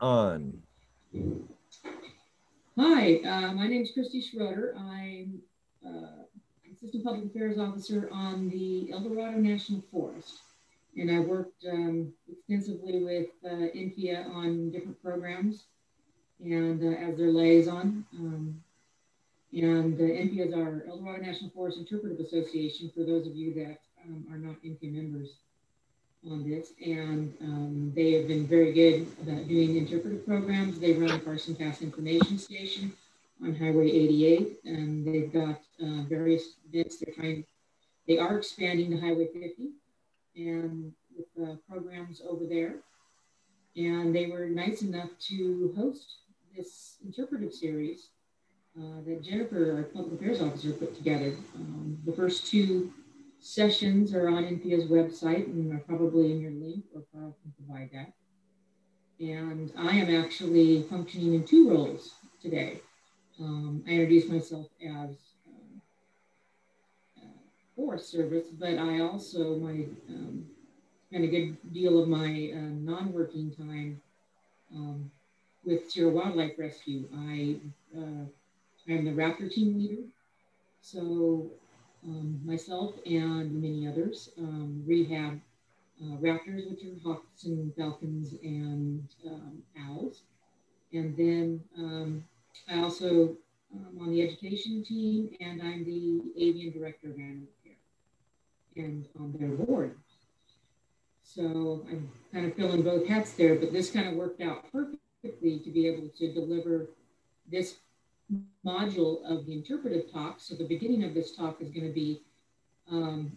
on. Hi, my name is Kristi Schroeder. I'm Assistant Public Affairs Officer on the Eldorado National Forest. And I worked extensively with INFIA on different programs and as their liaison. INFIA is our Eldorado National Forest Interpretive Association, for those of you that are not INFIA members on this. And they have been very good about doing interpretive programs. They run Carson Pass Information Station on Highway 88, and they've got various events. They are expanding to Highway 50 and with programs over there. And they were nice enough to host this interpretive series that Jennifer, our public affairs officer, put together. The first two sessions are on NPA's website and are probably in your link, or Carl can provide that. And I am actually functioning in two roles today. I introduced myself as Forest Service, but I also spend a good deal of my non-working time with Sierra Wildlife Rescue. I am the raptor team leader. So myself and many others rehab raptors, which are hawks and falcons and owls. And then I also on the education team, and I'm the avian director of animal care and on their board. So I'm kind of filling both hats there, but this kind of worked out perfectly to be able to deliver this module of the interpretive talk. So the beginning of this talk is going to be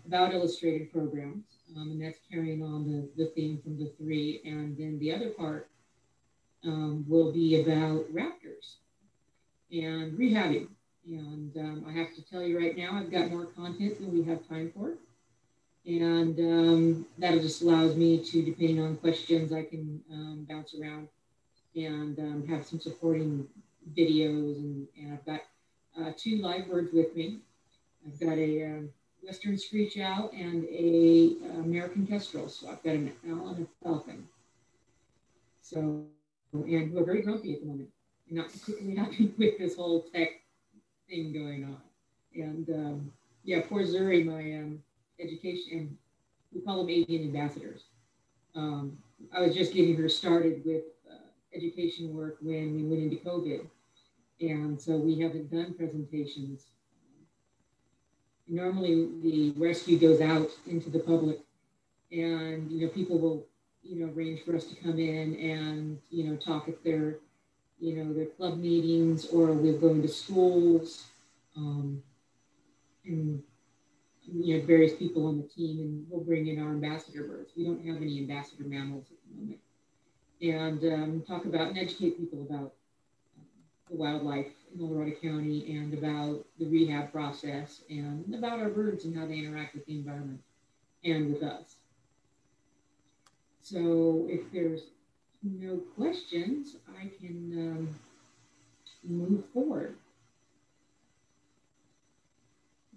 about illustrated programs, and that's carrying on the theme from the three. And then the other part will be about raptors and rehabbing. And I have to tell you right now, I've got more content than we have time for. And that just allows me to, depending on questions, I can bounce around and have some supporting videos. And I've got two live birds with me. I've got a Western Screech Owl and a American Kestrel. So I've got an owl and a falcon. So, and who are very grumpy at the moment and not particularly happy with this whole tech thing going on. And yeah, poor Zuri, my education, and we call them avian ambassadors. I was just getting her started with education work when we went into COVID. And so we haven't done presentations. Normally the rescue goes out into the public and, you know, people will, you know, arrange for us to come in and, you know, talk at their, you know, their club meetings, or we'll go into schools and, you know, various people on the team, and we'll bring in our ambassador birds. We don't have any ambassador mammals at the moment. And talk about and educate people about the wildlife in Eldorado County and about the rehab process and about our birds and how they interact with the environment and with us. So if there's no questions, I can move forward.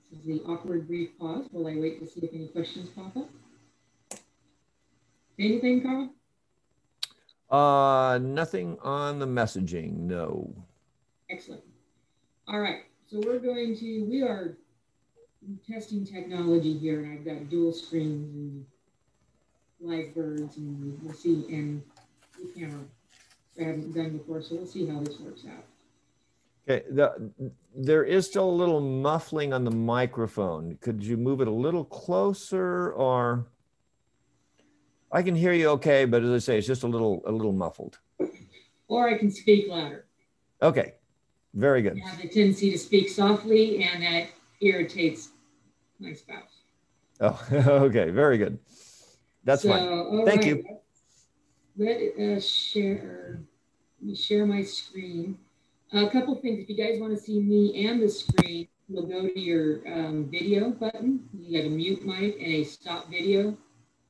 This is the awkward brief pause while I wait to see if any questions pop up. Anything, Carl? Nothing on the messaging, no. Excellent. All right, so we are testing technology here, and I've got dual screens and live birds, and we'll see, and the camera I haven't done before, so we'll see how this works out. Okay, there is still a little muffling on the microphone. Could you move it a little closer, or? I can hear you okay, but as I say, it's just a little muffled. Or I can speak louder. Okay, very good. I have the tendency to speak softly, and that irritates my spouse. Oh, okay, very good. That's fine. Thank you. Let me share my screen. A couple things. If you guys want to see me and the screen, you'll go to your video button. You have a mute mic and a stop video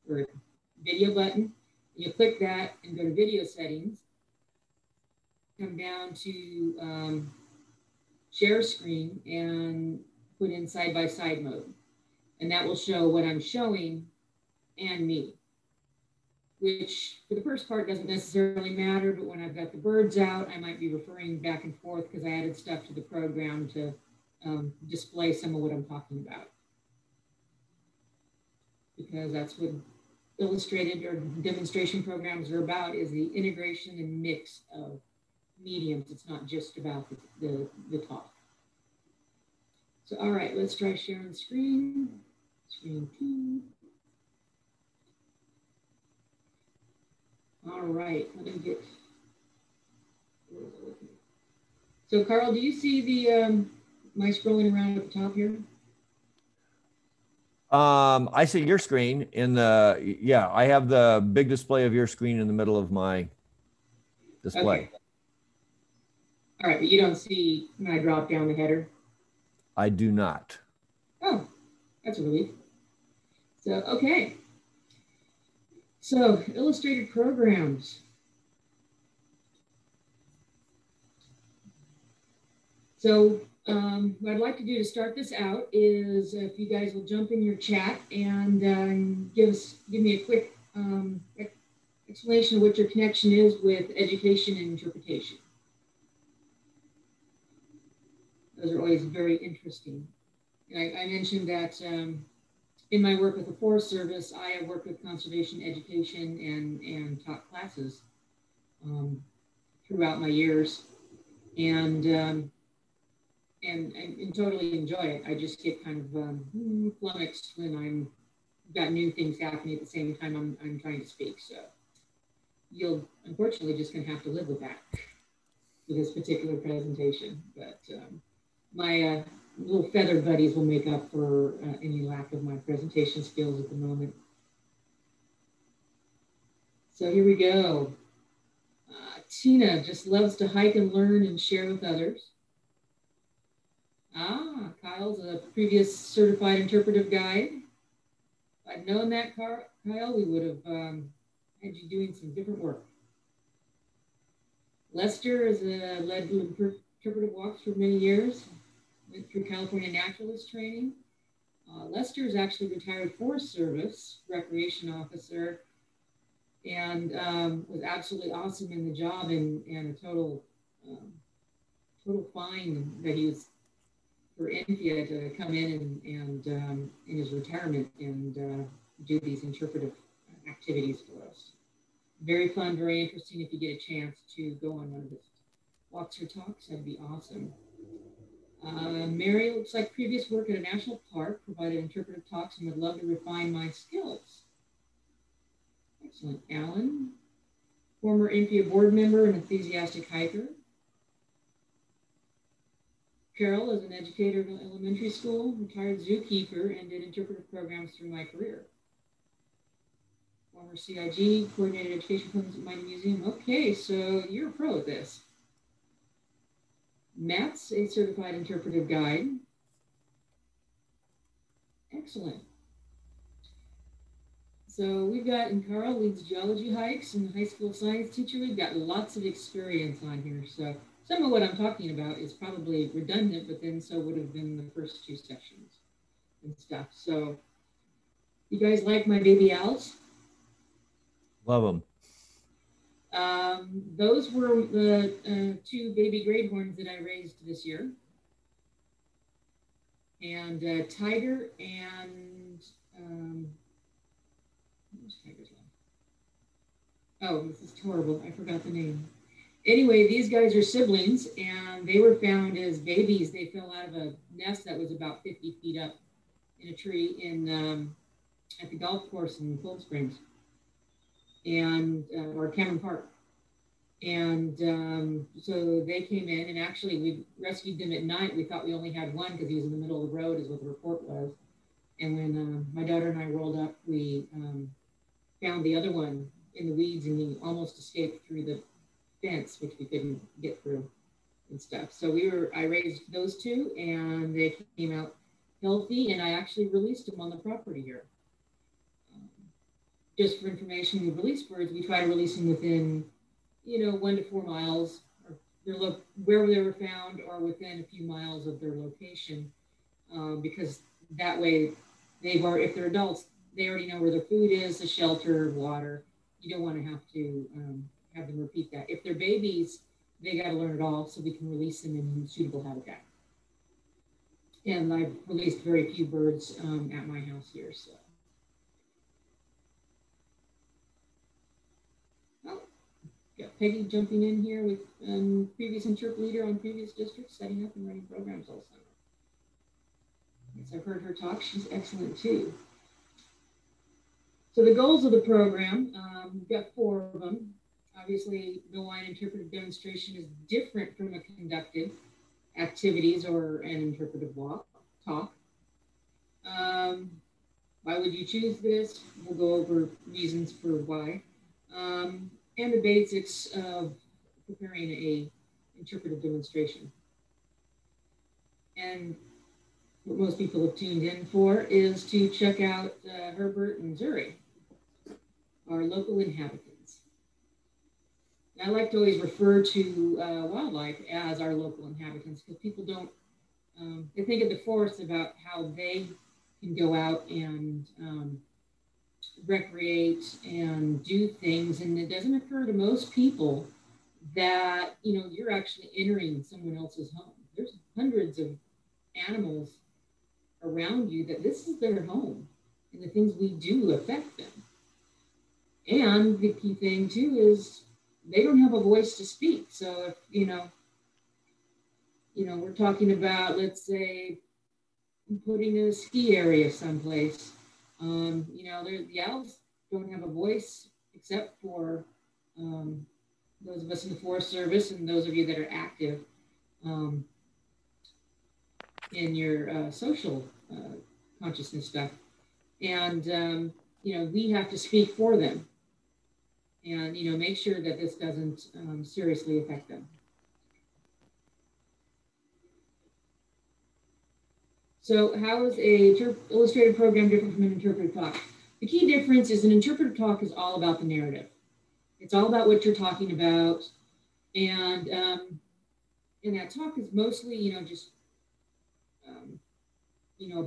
or video button. You click that and go to video settings. Come down to share screen and put in side-by-side mode. And that will show what I'm showing and me. which for the first part doesn't necessarily matter, but when I've got the birds out, I might be referring back and forth because I added stuff to the program to display some of what I'm talking about. Because that's what illustrated or demonstration programs are about, is the integration and mix of mediums. It's not just about the talk. So, all right, let's try sharing screen. Screen 2. All right, let me get. So, Carl, do you see the my scrolling around at the top here? I see your screen in the, yeah, I have the big display of your screen in the middle of my display. Okay. All right, but you don't see when I drop down the header? I do not. Oh, that's a relief. So, okay. So, illustrated programs. So, what I'd like to do to start this out is if you guys will jump in your chat and give me a quick explanation of what your connection is with education and interpretation. Those are always very interesting. I mentioned that in my work with the Forest Service, I have worked with conservation education and taught classes throughout my years, and totally enjoy it. I just get kind of flummoxed when I'm got new things happening at the same time I'm trying to speak. So you'll unfortunately just gonna have to live with that for this particular presentation. But my little feather buddies will make up for any lack of my presentation skills at the moment. So here we go. Tina just loves to hike and learn and share with others. Ah, Kyle's a previous certified interpretive guide. If I'd known that, Kyle, we would have had you doing some different work. Lester has led interpretive walks for many years. Went through California naturalist training. Lester is actually retired Forest Service recreation officer and was absolutely awesome in the job and a total find that he was for India to come in and in his retirement and do these interpretive activities for us. Very fun, very interesting. If you get a chance to go on one of his walks or talks, that'd be awesome. Mary looks like previous work at a national park, provided interpretive talks and would love to refine my skills. Excellent. Alan, former NPA board member and enthusiastic hiker. Carol is an educator in elementary school, retired zookeeper, and did interpretive programs through my career. Former CIG, coordinated education programs at Mighty Museum. Okay, so you're a pro at this. Matt's a certified interpretive guide. Excellent. So we've got, and Carl leads geology hikes and high school science teacher. We've got lots of experience on here. So some of what I'm talking about is probably redundant, but then so would have been the first 2 sections and stuff. So you guys like my baby owls? Love them. Those were the 2 baby great horns that I raised this year. And Tiger and, oh, this is horrible. I forgot the name. Anyway, these guys are siblings, and they were found as babies. They fell out of a nest that was about 50 feet up in a tree in at the golf course in Cold Springs, and or Cameron Park. And so they came in, and actually we rescued them at night. We thought we only had one because he was in the middle of the road, is what the report was. And when my daughter and I rolled up, we found the other one in the weeds, and he almost escaped through the fence, which we couldn't get through and stuff. So I raised those 2, and they came out healthy, and I actually released them on the property here. Just for information, we release birds. We try to release them within, 1 to 4 miles, or wherever they were found, or within a few miles of their location, because that way if they're adults, they already know where their food is, the shelter, water, you don't want to have them repeat that. If they're babies, they got to learn it all so we can release them in suitable habitat. And I've released very few birds at my house here, so. Oh, got Peggy jumping in here with previous interpreter on previous districts, setting up and running programs all summer. Yes, I've heard her talk. She's excellent too. So the goals of the program, we've got 4 of them. Obviously, the line interpretive demonstration is different from a conducted activities or an interpretive talk. Why would you choose this? We'll go over reasons for why. And the basics of preparing a interpretive demonstration. And what most people have tuned in for is to check out Herbert and Zuri, our local inhabitants. And I like to always refer to wildlife as our local inhabitants because people don't, they think of the forest about how they can go out and recreate and do things. And it doesn't occur to most people that, you know, you're actually entering someone else's home. There's hundreds of animals around you that this is their home and the things we do affect them. And the key thing too is they don't have a voice to speak. So if, you know, we're talking about, let's say, putting a ski area someplace, you know, the owls don't have a voice except for those of us in the Forest Service and those of you that are active in your social consciousness stuff. And, you know, we have to speak for them and, you know, make sure that this doesn't seriously affect them. So how is a illustrated program different from an interpretive talk? The key difference is an interpretive talk is all about the narrative. It's all about what you're talking about. And that talk is mostly, you know, just, you know,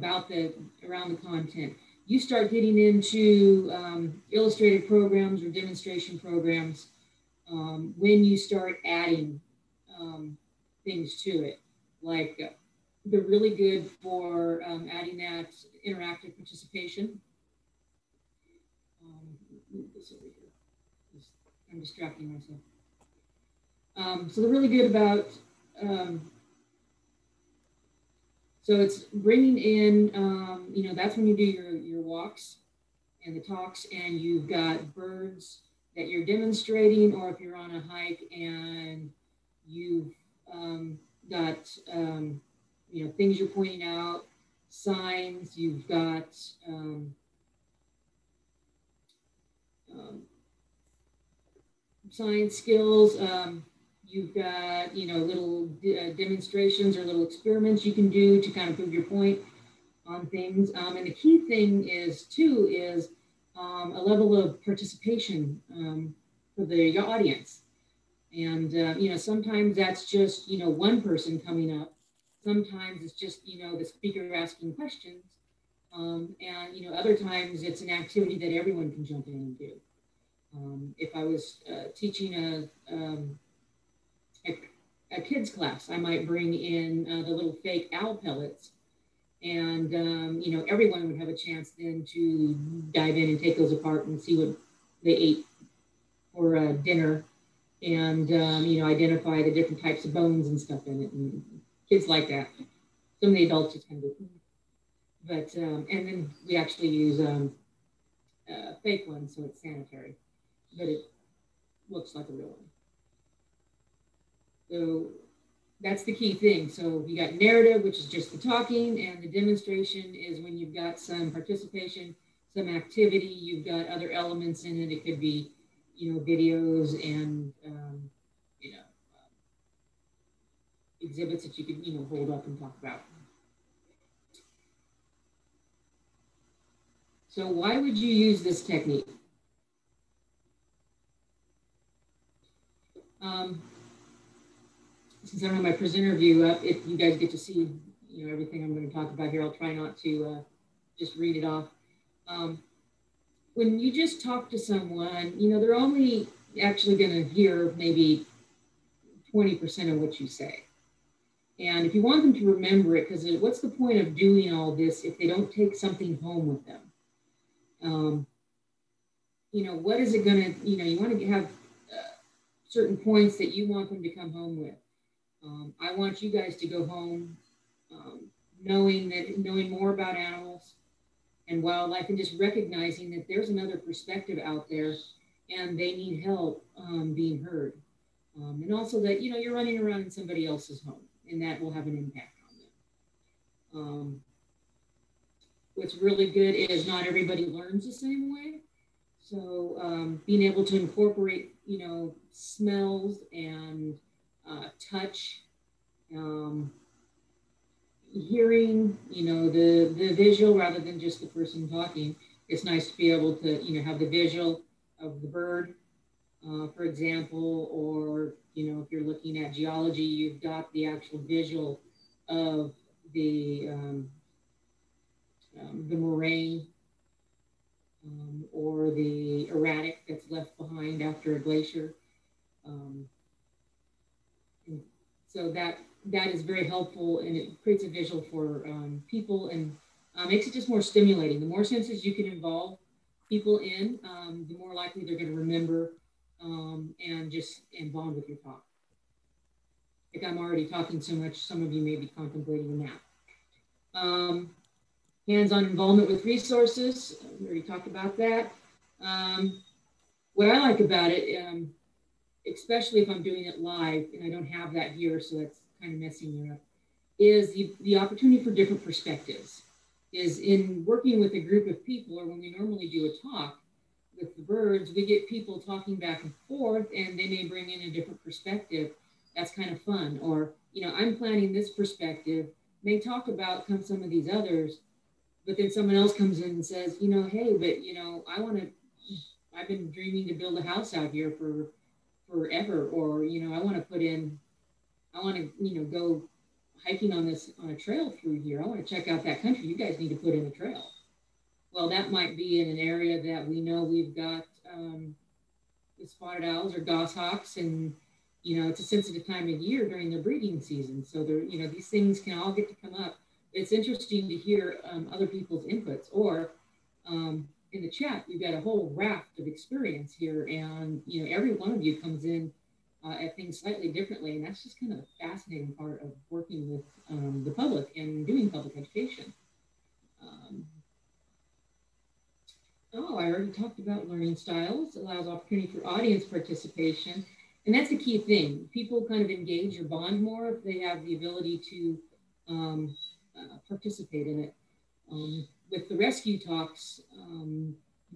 around the content. You start getting into illustrated programs or demonstration programs when you start adding things to it. Like they're really good for adding that interactive participation. Move this over here. I'm distracting myself. So they're really good about, so it's bringing in, you know, that's when you do your walks and the talks and you've got birds that you're demonstrating, or if you're on a hike and you've got, you know, things you're pointing out, signs, you've got science skills, you've got, you know, little demonstrations or little experiments you can do to kind of prove your point on things. And the key thing is, too, is a level of participation for the audience. And, you know, sometimes that's just, you know, one person coming up. Sometimes it's just, you know, the speaker asking questions. And, you know, other times it's an activity that everyone can jump in and do. If I was teaching a kids class, I might bring in the little fake owl pellets and, you know, everyone would have a chance then to dive in and take those apart and see what they ate for dinner and, you know, identify the different types of bones and stuff in it. And kids like that. Some of the adults just kind of, but, and then we actually use fake ones, so it's sanitary, but it looks like a real one. So that's the key thing. So you got narrative, which is just the talking, and the demonstration is when you've got some participation, some activity, you've got other elements in it. It could be, you know, videos and, you know, exhibits that you could, you know, hold up and talk about. So why would you use this technique? Since I don't have my presenter view up, if you guys get to see, you know, everything I'm going to talk about here, I'll try not to just read it off. When when you just talk to someone, you know, they're only actually going to hear maybe 20% of what you say. And if you want them to remember it, because what's the point of doing all this if they don't take something home with them? You know, what is it going to, you know, you want to have certain points that you want them to come home with. I want you guys to go home knowing more about animals and wildlife, and just recognizing that there's another perspective out there and they need help being heard. And also that, you know, you're running around in somebody else's home and that will have an impact on them. What's really good is not everybody learns the same way. So being able to incorporate, you know, smells and touch, hearing, you know, the visual rather than just the person talking. It's nice to be able to, you know, have the visual of the bird, for example, or, you know, if you're looking at geology, you've got the actual visual of the moraine or the erratic that's left behind after a glacier. So that is very helpful, and it creates a visual for people, and makes it just more stimulating. The more senses you can involve people in, the more likely they're going to remember and bond with your talk. Like I'm already talking so much, some of you may be contemplating a nap. Hands-on involvement with resources. We already talked about that. What I like about it, especially if I'm doing it live, and I don't have that here, so that's kind of messing me up, is the opportunity for different perspectives. Is in working with a group of people, or when we normally do a talk with the birds, we get people talking back and forth, and they may bring in a different perspective. That's kind of fun. Or, you know, I'm planning this perspective, may talk about some of these others, but then someone else comes in and says, you know, hey, but, you know, I've been dreaming to build a house out here for forever, or, you know, I want to, you know, go hiking on a trail through here. I want to check out that country. You guys need to put in a trail. Well, that might be in an area that we know we've got the spotted owls or goshawks, and, you know, it's a sensitive time of year during their breeding season. So there, you know, these things can all get to come up. It's interesting to hear other people's inputs, or in the chat, you've got a whole raft of experience here, and, you know, every one of you comes in at things slightly differently, and that's just kind of a fascinating part of working with the public and doing public education. I already talked about learning styles, allows opportunity for audience participation, and that's the key thing. People kind of engage or bond more if they have the ability to participate in it. With the rescue talks,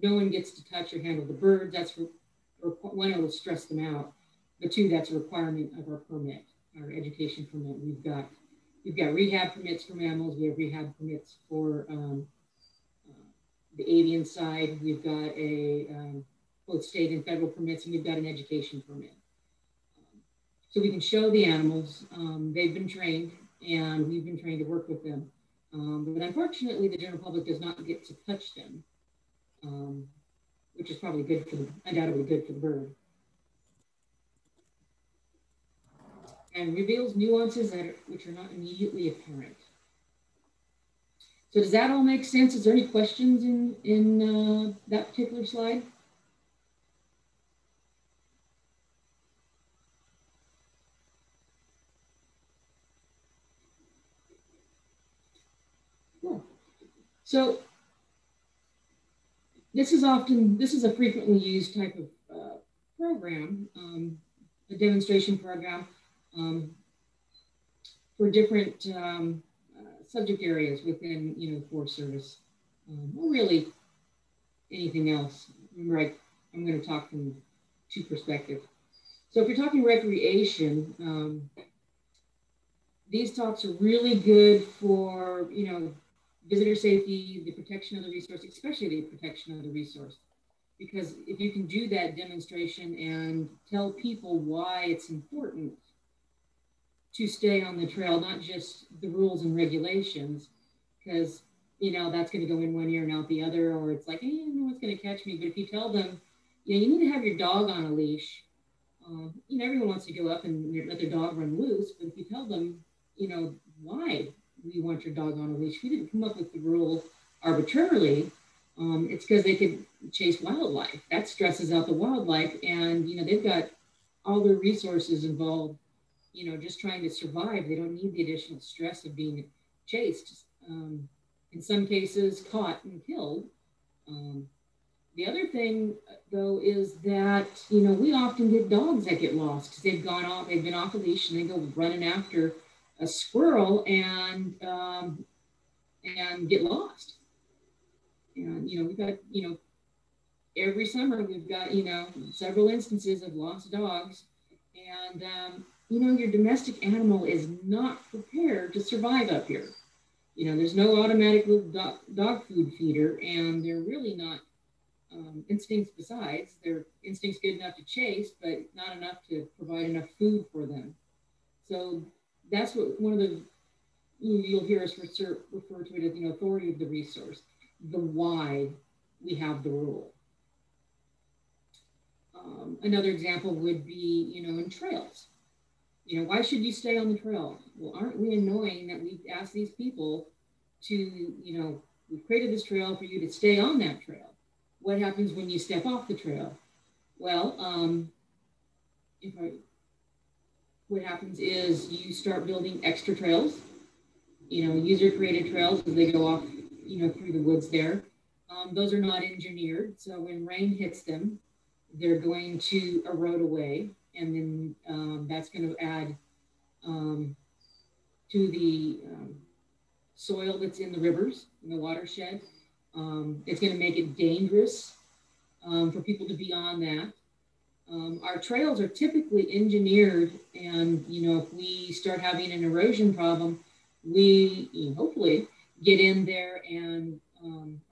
no one gets to touch or handle the birds. That's one, it'll stress them out. But two, that's a requirement of our permit, our education permit. We've got rehab permits for mammals. We have rehab permits for the avian side. We've got both state and federal permits, and we've got an education permit. So we can show the animals. They've been trained, and we've been trained to work with them. But unfortunately, the general public does not get to touch them, which is probably undoubtedly good for the bird. And reveals nuances which are not immediately apparent. So does that all make sense? Is there any questions in that particular slide? Cool. So this is a frequently used type of program, a demonstration program for different subject areas within, you know, the Forest Service, or really anything else. Remember, I'm going to talk from two perspectives. So if you're talking recreation, these talks are really good for, you know, visitor safety, the protection of the resource, especially the protection of the resource. Because if you can do that demonstration and tell people why it's important to stay on the trail, not just the rules and regulations, because you know, that's going to go in one ear and out the other, or it's like, no one's going to catch me. But if you tell them, you know, you need to have your dog on a leash. You know, everyone wants to go up and let their dog run loose, but if you tell them, you know, why you want your dog on a leash, we didn't come up with the rule arbitrarily. It's because they could chase wildlife. That stresses out the wildlife, and you know, they've got all their resources involved, you know, just trying to survive. They don't need the additional stress of being chased. In some cases, caught and killed. The other thing, though, is that, you know, we often get dogs that get lost because they've been off a leash and they go running after a squirrel and get lost. And, you know, we've got, you know, every summer we've got, you know, several instances of lost dogs. And, you know, your domestic animal is not prepared to survive up here. You know, there's no automatic little dog food feeder, and they're really not instincts besides. Their instincts good enough to chase, but not enough to provide enough food for them. So that's what one of the, you'll hear us refer to it as, you know, authority of the resource, the why we have the rule. Another example would be, you know, in trails. You know, why should you stay on the trail? Well, aren't we annoying that we've asked these people to, you know, we've created this trail for you to stay on that trail. What happens when you step off the trail? Well, what happens is you start building extra trails, you know, user-created trails as they go off, you know, through the woods there. Those are not engineered, so when rain hits them, they're going to erode away, and then that's going to add to the soil that's in the rivers, in the watershed. It's going to make it dangerous for people to be on that. Our trails are typically engineered, and you know, if we start having an erosion problem, we hopefully get in there, and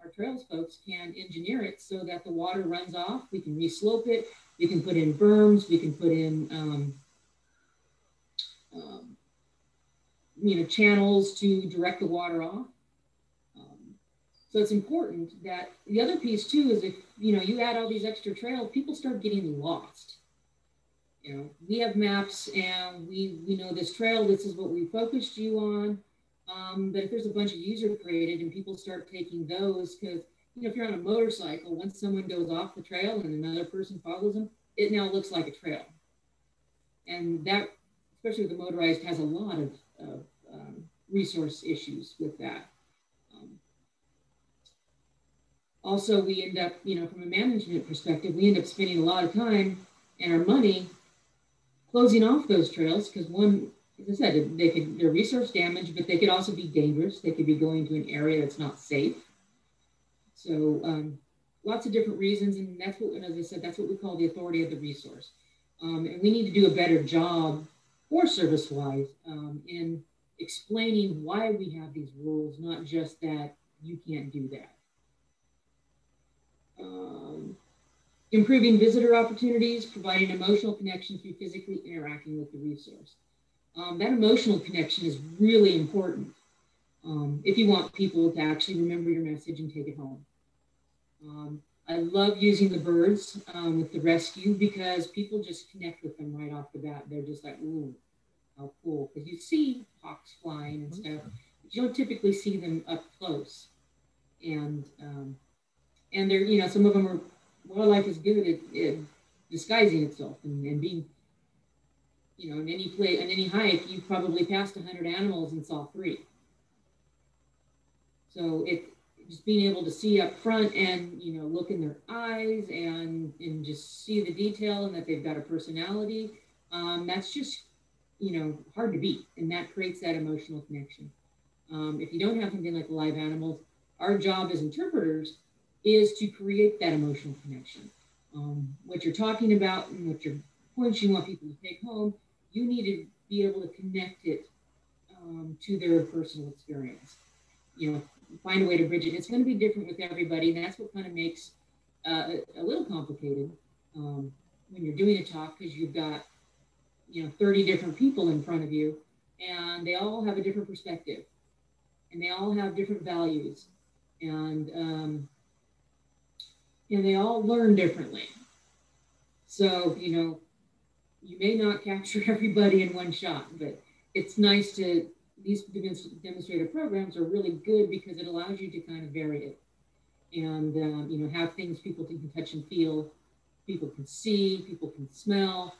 our trails folks can engineer it so that the water runs off. We can reslope it. We can put in berms. We can put in you know, channels to direct the water off. So it's important that the other piece too is if, you know, you add all these extra trails, people start getting lost. You know, we have maps and we know this trail, this is what we focused you on. But if there's a bunch of user created and people start taking those, because, you know, if you're on a motorcycle, once someone goes off the trail and another person follows them, it now looks like a trail. And that, especially with the motorized, has a lot of resource issues with that. Also, we end up, you know, from a management perspective, we end up spending a lot of time and our money closing off those trails because, one, as I said, they're resource damage, but they could also be dangerous. They could be going to an area that's not safe. So lots of different reasons, and that's what, and as I said, that's what we call the authority of the resource. And we need to do a better job for service-wise in explaining why we have these rules, not just that you can't do that. Improving visitor opportunities, providing emotional connection through physically interacting with the resource. That emotional connection is really important if you want people to actually remember your message and take it home. I love using the birds with the rescue because people just connect with them right off the bat. They're just like, ooh, how cool. Because you see hawks flying and stuff, but you don't typically see them up close. And they're, you know, some of them are, wildlife is good at disguising itself and being, you know, in any hike, you probably passed 100 animals and saw 3. So just being able to see up front and, you know, look in their eyes and just see the detail and that they've got a personality, that's just, you know, hard to beat. And that creates that emotional connection. If you don't have something like live animals, our job as interpreters is to create that emotional connection. What you're talking about and what your points you want people to take home, you need to be able to connect it to their personal experience. You know, find a way to bridge it. It's going to be different with everybody, and that's what kind of makes a little complicated when you're doing a talk, because you've got, you know, 30 different people in front of you, and they all have a different perspective, and they all have different values. and they all learn differently. So, you know, you may not capture everybody in one shot, but it's nice to, these demonstrative programs are really good because it allows you to kind of vary it and, you know, have things people can touch and feel, people can see, people can smell,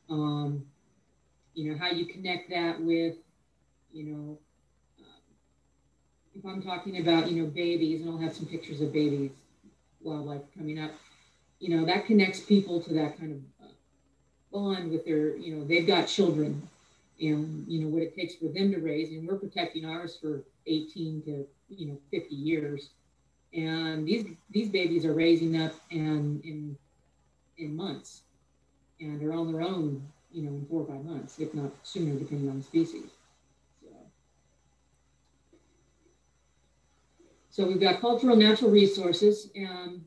you know, how you connect that with, you know, if I'm talking about, you know, babies, and I'll have some pictures of babies, wildlife coming up, you know, that connects people to that kind of bond with their, you know, they've got children and, you know, what it takes for them to raise. And we're protecting ours for 18 to, you know, 50 years. And these babies are raising up and in months and they're on their own, you know, in 4 or 5 months, if not sooner, depending on the species. So we've got cultural natural resources, and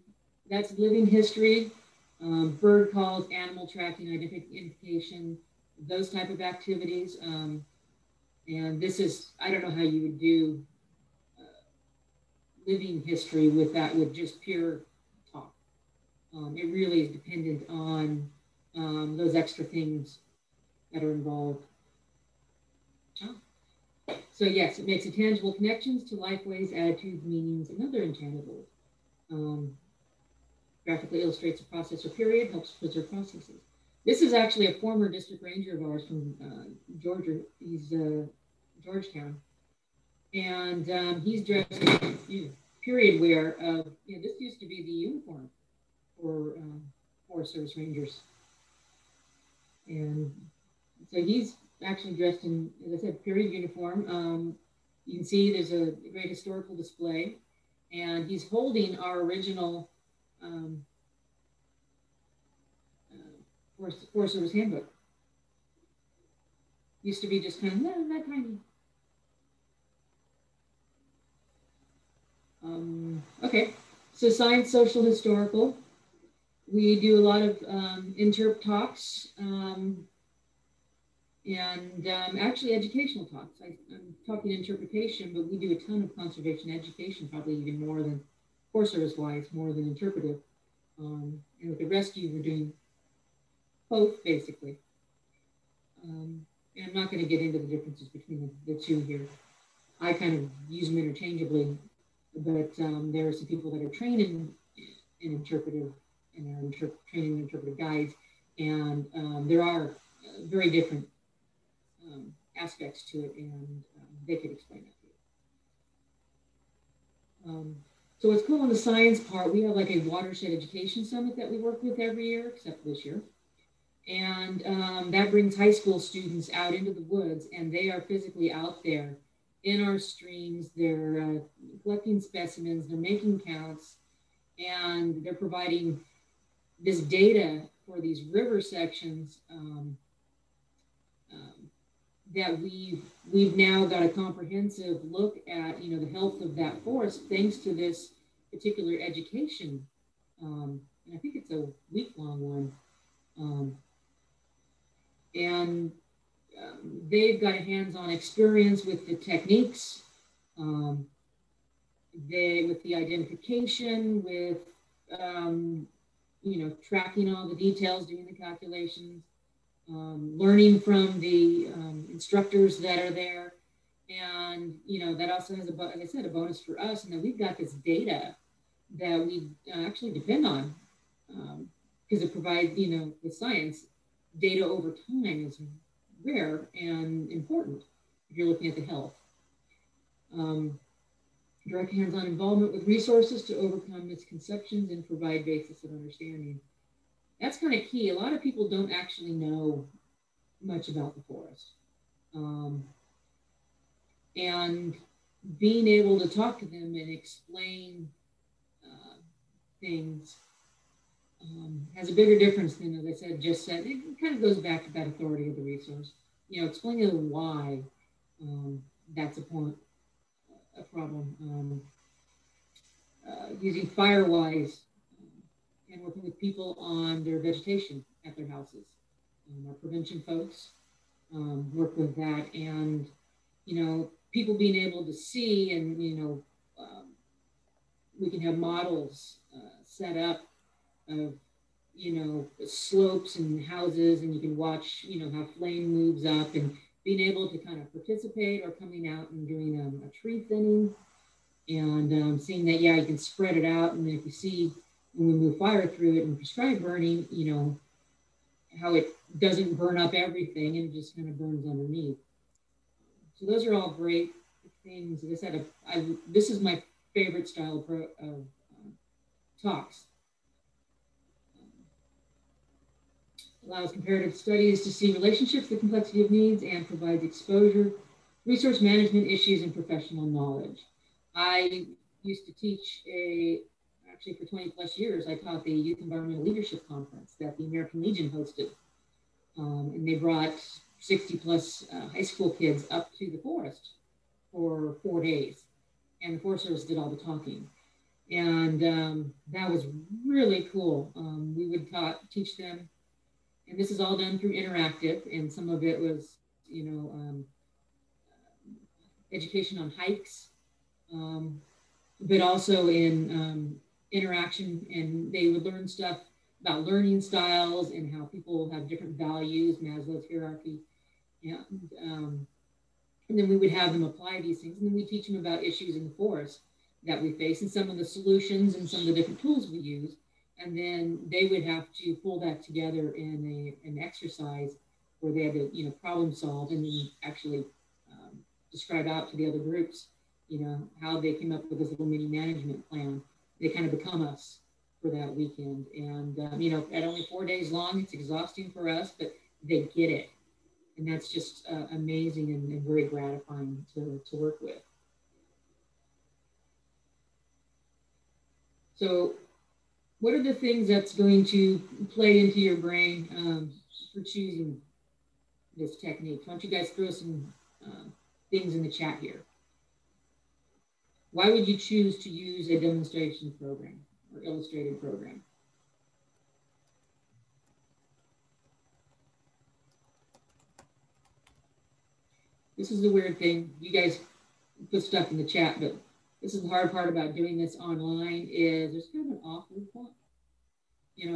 that's living history, bird calls, animal tracking, identification, those type of activities. And this is, I don't know how you would do living history with that, with just pure talk. It really is dependent on those extra things that are involved. Oh. So yes, it makes intangible connections to life ways, attitudes, meanings, and other intangibles. Graphically illustrates a process or period, helps preserve processes. This is actually a former district ranger of ours from Georgia. He's Georgetown. And he's dressed in period wear of, you know, this used to be the uniform for Forest Service Rangers. And so he's actually dressed in, as I said, period uniform. You can see there's a great historical display, and he's holding our original Forest Service handbook. Used to be just kind of that tiny. Okay, so science, social, historical. We do a lot of interp talks. And actually educational talks. I'm talking interpretation, but we do a ton of conservation education, probably even more than Forest Service wise, more than interpretive. And with the rescue, we're doing both basically. And I'm not going to get into the differences between the two here. I kind of use them interchangeably, but there are some people that are trained in interpretive and are training in interpretive guides, and there are very different aspects to it, and they could explain that to you. So what's cool in the science part, we have like a watershed education summit that we work with every year, except this year. And that brings high school students out into the woods, and they are physically out there in our streams. They're collecting specimens, they're making counts, and they're providing this data for these river sections that we've now got a comprehensive look at, you know, the health of that forest thanks to this particular education. And I think it's a week-long one. And they've got a hands-on experience with the techniques, with the identification, with, you know, tracking all the details, doing the calculations, learning from the instructors that are there. And, you know, that also has, like I said, a bonus for us. And then we've got this data that we actually depend on because it provides, you know, the science data over time is rare and important if you're looking at the health. Direct hands-on involvement with resources to overcome misconceptions and provide basis of understanding. That's kind of key. A lot of people don't actually know much about the forest. And being able to talk to them and explain things has a bigger difference than, as I said, just said, it kind of goes back to that authority of the resource. You know, explaining why that's a problem. Using Firewise and working with people on their vegetation at their houses. Our prevention folks work with that, and, you know, people being able to see and, you know, we can have models set up of, you know, slopes and houses, and you can watch, you know, how flame moves up, and being able to kind of participate or coming out and doing a tree thinning, and seeing that, yeah, you can spread it out. And then if you see when we move fire through it and prescribe burning, you know, how it doesn't burn up everything and it just kind of burns underneath. So those are all great things. Like I said, this is my favorite style of talks. Allows comparative studies to see relationships, the complexity of needs, and provides exposure, resource management issues, and professional knowledge. I used to teach actually for 20 plus years, I taught the Youth Environmental Leadership Conference that the American Legion hosted. And they brought 60 plus high school kids up to the forest for 4 days. And the Forest Service did all the talking. And that was really cool. We would teach them, and this is all done through interactive, and some of it was, you know, education on hikes, but also in interaction, and they would learn stuff about learning styles and how people have different values, Maslow's hierarchy, and then we would have them apply these things, and then we teach them about issues in the forest that we face and some of the solutions and some of the different tools we use. And then they would have to pull that together in an exercise where they had to, you know, problem solve and then actually describe out to the other groups, you know, how they came up with this little mini management plan. They kind of become us for that weekend. And, you know, at only 4 days long, it's exhausting for us, but they get it. And that's just amazing and very gratifying to work with. So what are the things that's going to play into your brain for choosing this technique? Why don't you guys throw some things in the chat here? Why would you choose to use a demonstration program or illustrated program? This is the weird thing. You guys put stuff in the chat, but this is the hard part about doing this online is there's kind of an awkward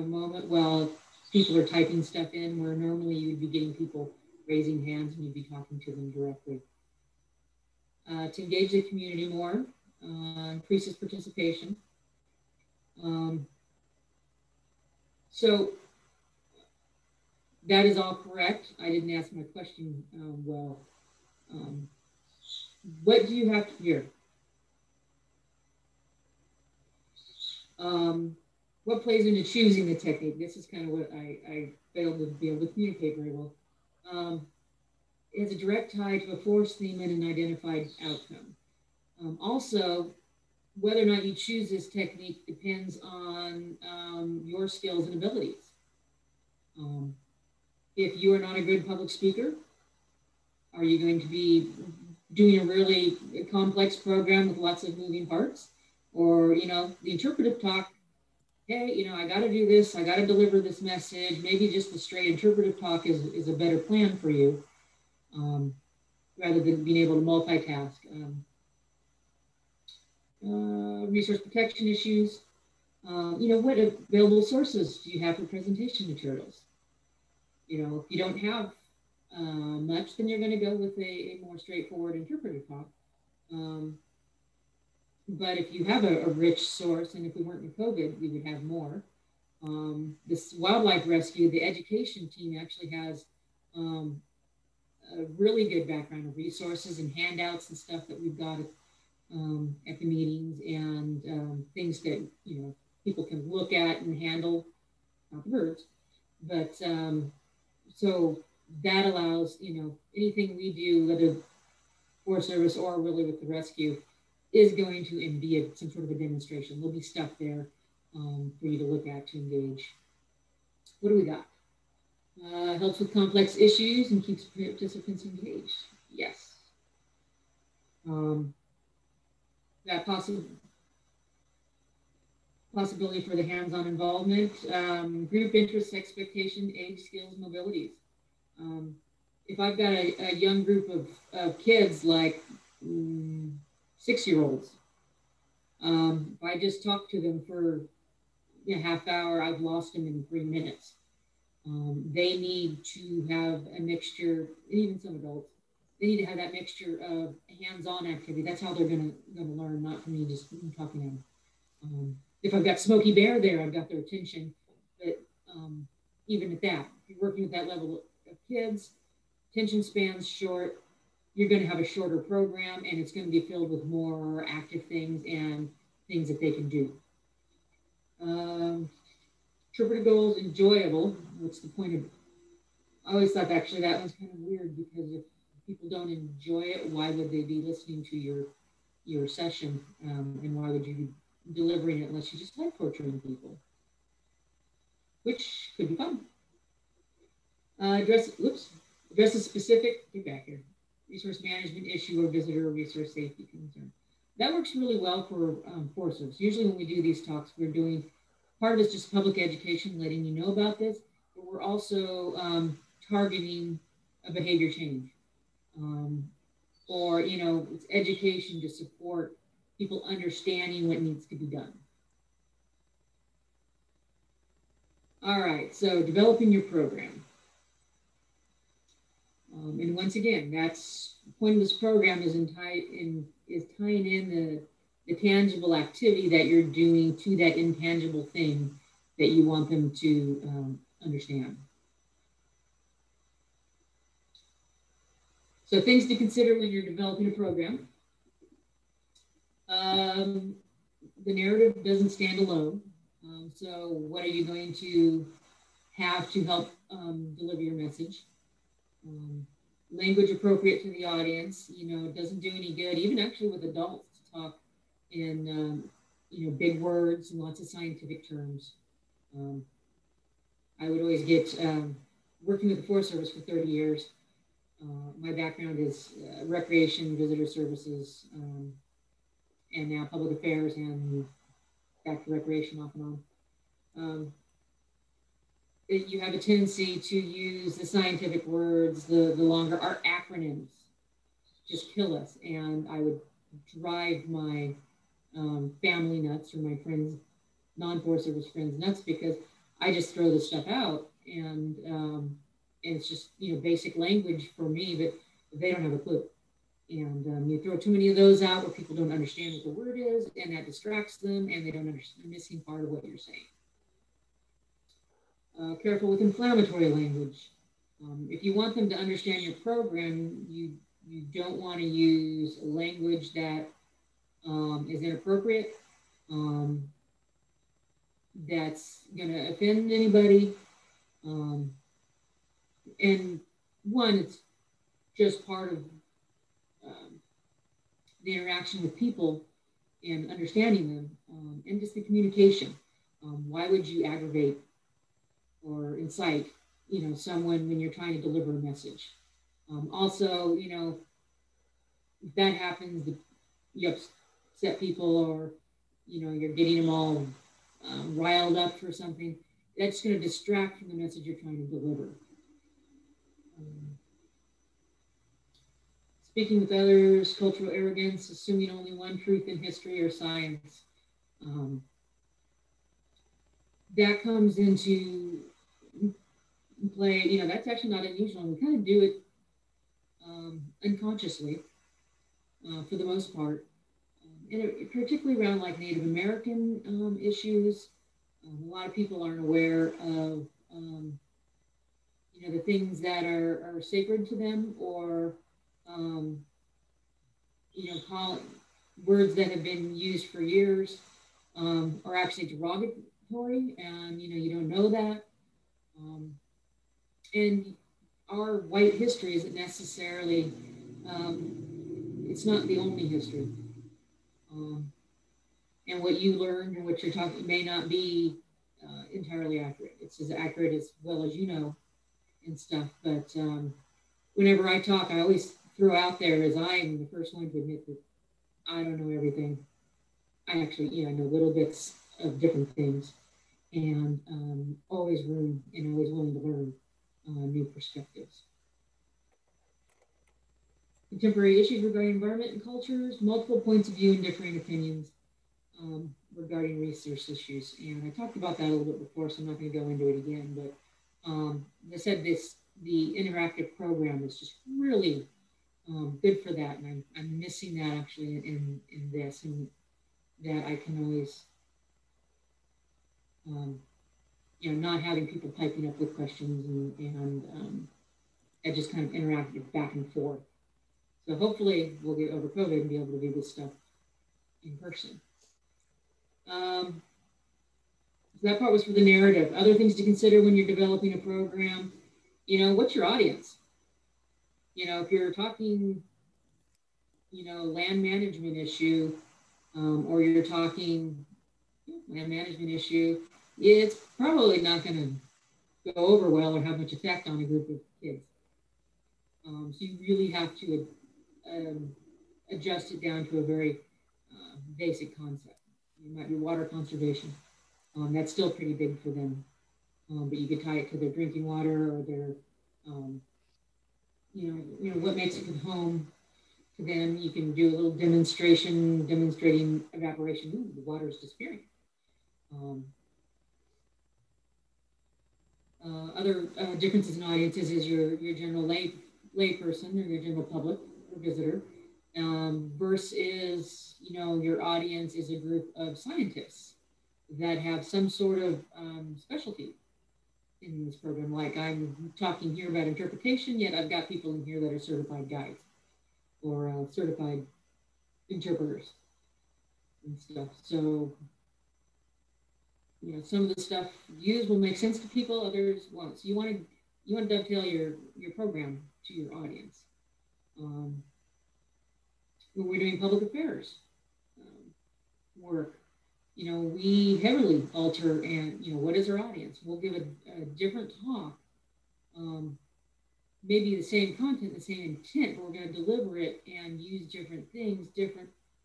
moment while people are typing stuff in where normally you'd be getting people raising hands and you'd be talking to them directly. To engage the community more, increases participation. So that is all correct. I didn't ask my question well. What do you have to hear? What plays into choosing the technique? This is kind of what I failed to be able to communicate very well. It has a direct tie to a force theme and an identified outcome. Also, whether or not you choose this technique depends on your skills and abilities. If you are not a good public speaker, are you going to be doing a really complex program with lots of moving parts? Or, you know, the interpretive talk, hey, you know, I got to do this, I got to deliver this message. Maybe just the straight interpretive talk is a better plan for you, rather than being able to multitask. Resource protection issues. You know, what available sources do you have for presentation materials? You know, if you don't have much, then you're going to go with a more straightforward interpretive talk. But if you have a rich source, and if we weren't in COVID, we would have more. This wildlife rescue, the education team actually has a really good background of resources and handouts and stuff that we've got at the meetings, and things that, you know, people can look at and handle, not the birds. But so that allows, you know, anything we do, whether Forest Service or really with the rescue, is going to be some sort of a demonstration. There'll be stuff there for you to look at to engage. What do we got? Helps with complex issues and keeps participants engaged. Yes. That possibility for the hands-on involvement, group interests, expectation, age, skills, mobilities. If I've got a young group of kids like 6-year-olds, If I just talk to them for a half hour, I've lost them in 3 minutes. They need to have a mixture, even some adults, they need to have that mixture of hands-on activity. That's how they're gonna learn, not from me just talking to them. If I've got Smokey Bear there, I've got their attention. But even at that, if you're working with that level of kids, attention span's short, you're going to have a shorter program, and it's going to be filled with more active things and things that they can do. Interpretive goals, enjoyable. What's the point of? I always thought actually that one's kind of weird, because if people don't enjoy it, why would they be listening to your session? And why would you be delivering it unless you just like torturing people? Which could be fun. Address a specific, get back here, resource management issue or visitor or resource safety concern. That works really well for forcers. Usually when we do these talks, we're doing, part of it's just public education, letting you know about this, but we're also targeting a behavior change. Or, it's education to support people understanding what needs to be done. All right, so developing your program. And once again, that's the point of this program is tying in the tangible activity that you're doing to that intangible thing that you want them to understand. So things to consider when you're developing a program. The narrative doesn't stand alone. So what are you going to have to help deliver your message? Language appropriate to the audience. It doesn't do any good, even actually with adults, to talk in big words and lots of scientific terms. I would always get, working with the Forest Service for 30 years, my background is recreation, visitor services, and now public affairs, and back to recreation off and on. You have a tendency to use the scientific words, the longer, our acronyms just kill us. And I would drive my family nuts, or my friends, non-Forest Service friends nuts, because I just throw this stuff out, and it's just, basic language for me, but they don't have a clue. And you throw too many of those out where people don't understand what the word is, and that distracts them, and they don't understand the missing part of what you're saying. Careful with inflammatory language. If you want them to understand your program, you don't want to use language that is inappropriate, that's going to offend anybody. And one, it's just part of the interaction with people and understanding them, and just the communication. Why would you aggravate or incite, someone when you're trying to deliver a message? Also, if that happens, you upset people, or, you're getting them all riled up for something, that's going to distract from the message you're trying to deliver. Speaking with others, cultural arrogance, assuming only one truth in history or science. That comes into play, that's actually not unusual. We kind of do it unconsciously for the most part. And particularly around like Native American issues. A lot of people aren't aware of, the things that are sacred to them, or, words that have been used for years are actually derogatory, and, you don't know that. And our white history isn't necessarily, it's not the only history. And what you learned and what you're talking may not be entirely accurate. It's as accurate as well as and stuff. But whenever I talk, I always throw out there as I'm the first one to admit that I don't know everything. I actually, I know little bits of different things, and always room and always willing to learn new perspectives. Contemporary issues regarding environment and cultures, multiple points of view and differing opinions. regarding resource issues. And I talked about that a little bit before, so I'm not going to go into it again. But as I said, the interactive program is just really good for that. And I'm missing that actually in this, and that I can always, not having people piping up with questions and just kind of interactive back and forth. So hopefully we'll get over COVID and be able to do this stuff in person. So that part was for the narrative. Other things to consider when you're developing a program, what's your audience? If you're talking, land management issue, or you're talking land management issue, it's probably not going to go over well or have much effect on a group of kids. So you really have to adjust it down to a very basic concept. It might be water conservation. That's still pretty big for them. But you could tie it to their drinking water or their, what makes it come home to them. You can do a little demonstration demonstrating evaporation. Ooh, the water is disappearing. Other differences in audiences is your general lay person or your general public or visitor, versus your audience is a group of scientists that have some sort of specialty in this program. Like I'm talking here about interpretation, yet I've got people in here that are certified guides or certified interpreters and stuff. So, some of the stuff used will make sense to people, others won't. So you want to dovetail your program to your audience. When we're doing public affairs work, we heavily alter and, what is our audience? We'll give a different talk, maybe the same content, the same intent, but we're going to deliver it and use different things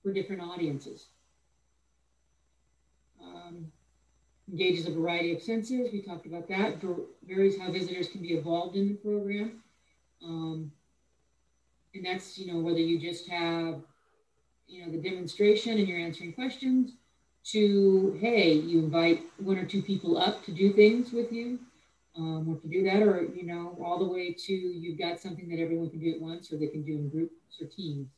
for different audiences. Engages a variety of senses. We talked about that. Varies how visitors can be involved in the program. And that's, whether you just have, the demonstration and you're answering questions, to, hey, you invite one or two people up to do things with you, or to do that, or, all the way to you've got something that everyone can do at once, or they can do in groups or teams.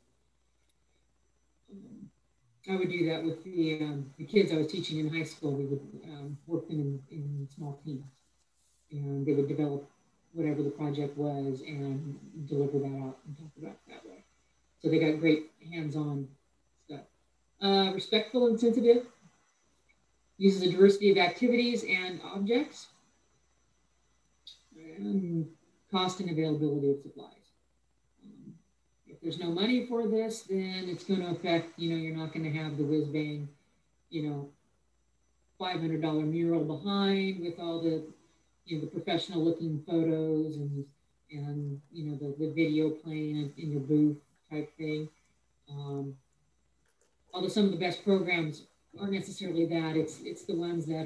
I would do that with the kids I was teaching in high school. We would work them in small teams, and they would develop whatever the project was and deliver that out and talk about it that way. So they got great hands-on stuff. Respectful and sensitive. Uses a diversity of activities and objects. And cost and availability of supplies. If there's no money for this, then it's going to affect, you're not going to have the whiz-bang, $500 mural behind with all the, the professional looking photos and the video playing in your booth type thing. Although some of the best programs aren't necessarily that. It's the ones that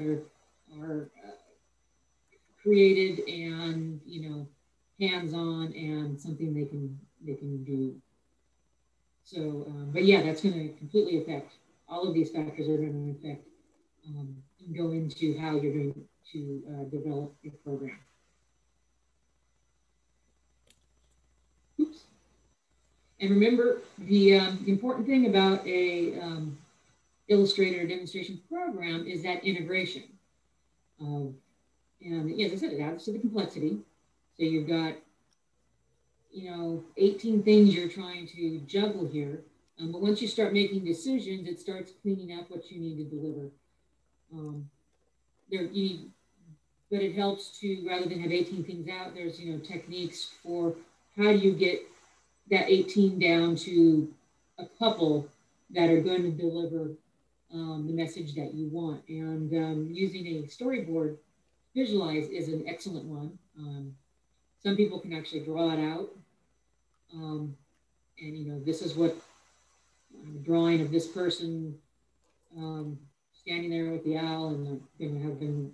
are created and, hands-on and something they can do. So, but yeah, that's going to completely affect, all of these factors are going to affect and go into how you're going to develop your program. Oops. And remember, the important thing about a illustrator or demonstration program is that integration. And as I said, it adds to the complexity. So you've got 18 things you're trying to juggle here. But once you start making decisions, it starts cleaning up what you need to deliver. But it helps to, rather than have 18 things out, there's, techniques for how do you get that 18 down to a couple that are going to deliver the message that you want. And using a storyboard visualize is an excellent one. Some people can actually draw it out. And, this is what drawing of this person standing there with the owl, and they're going to have them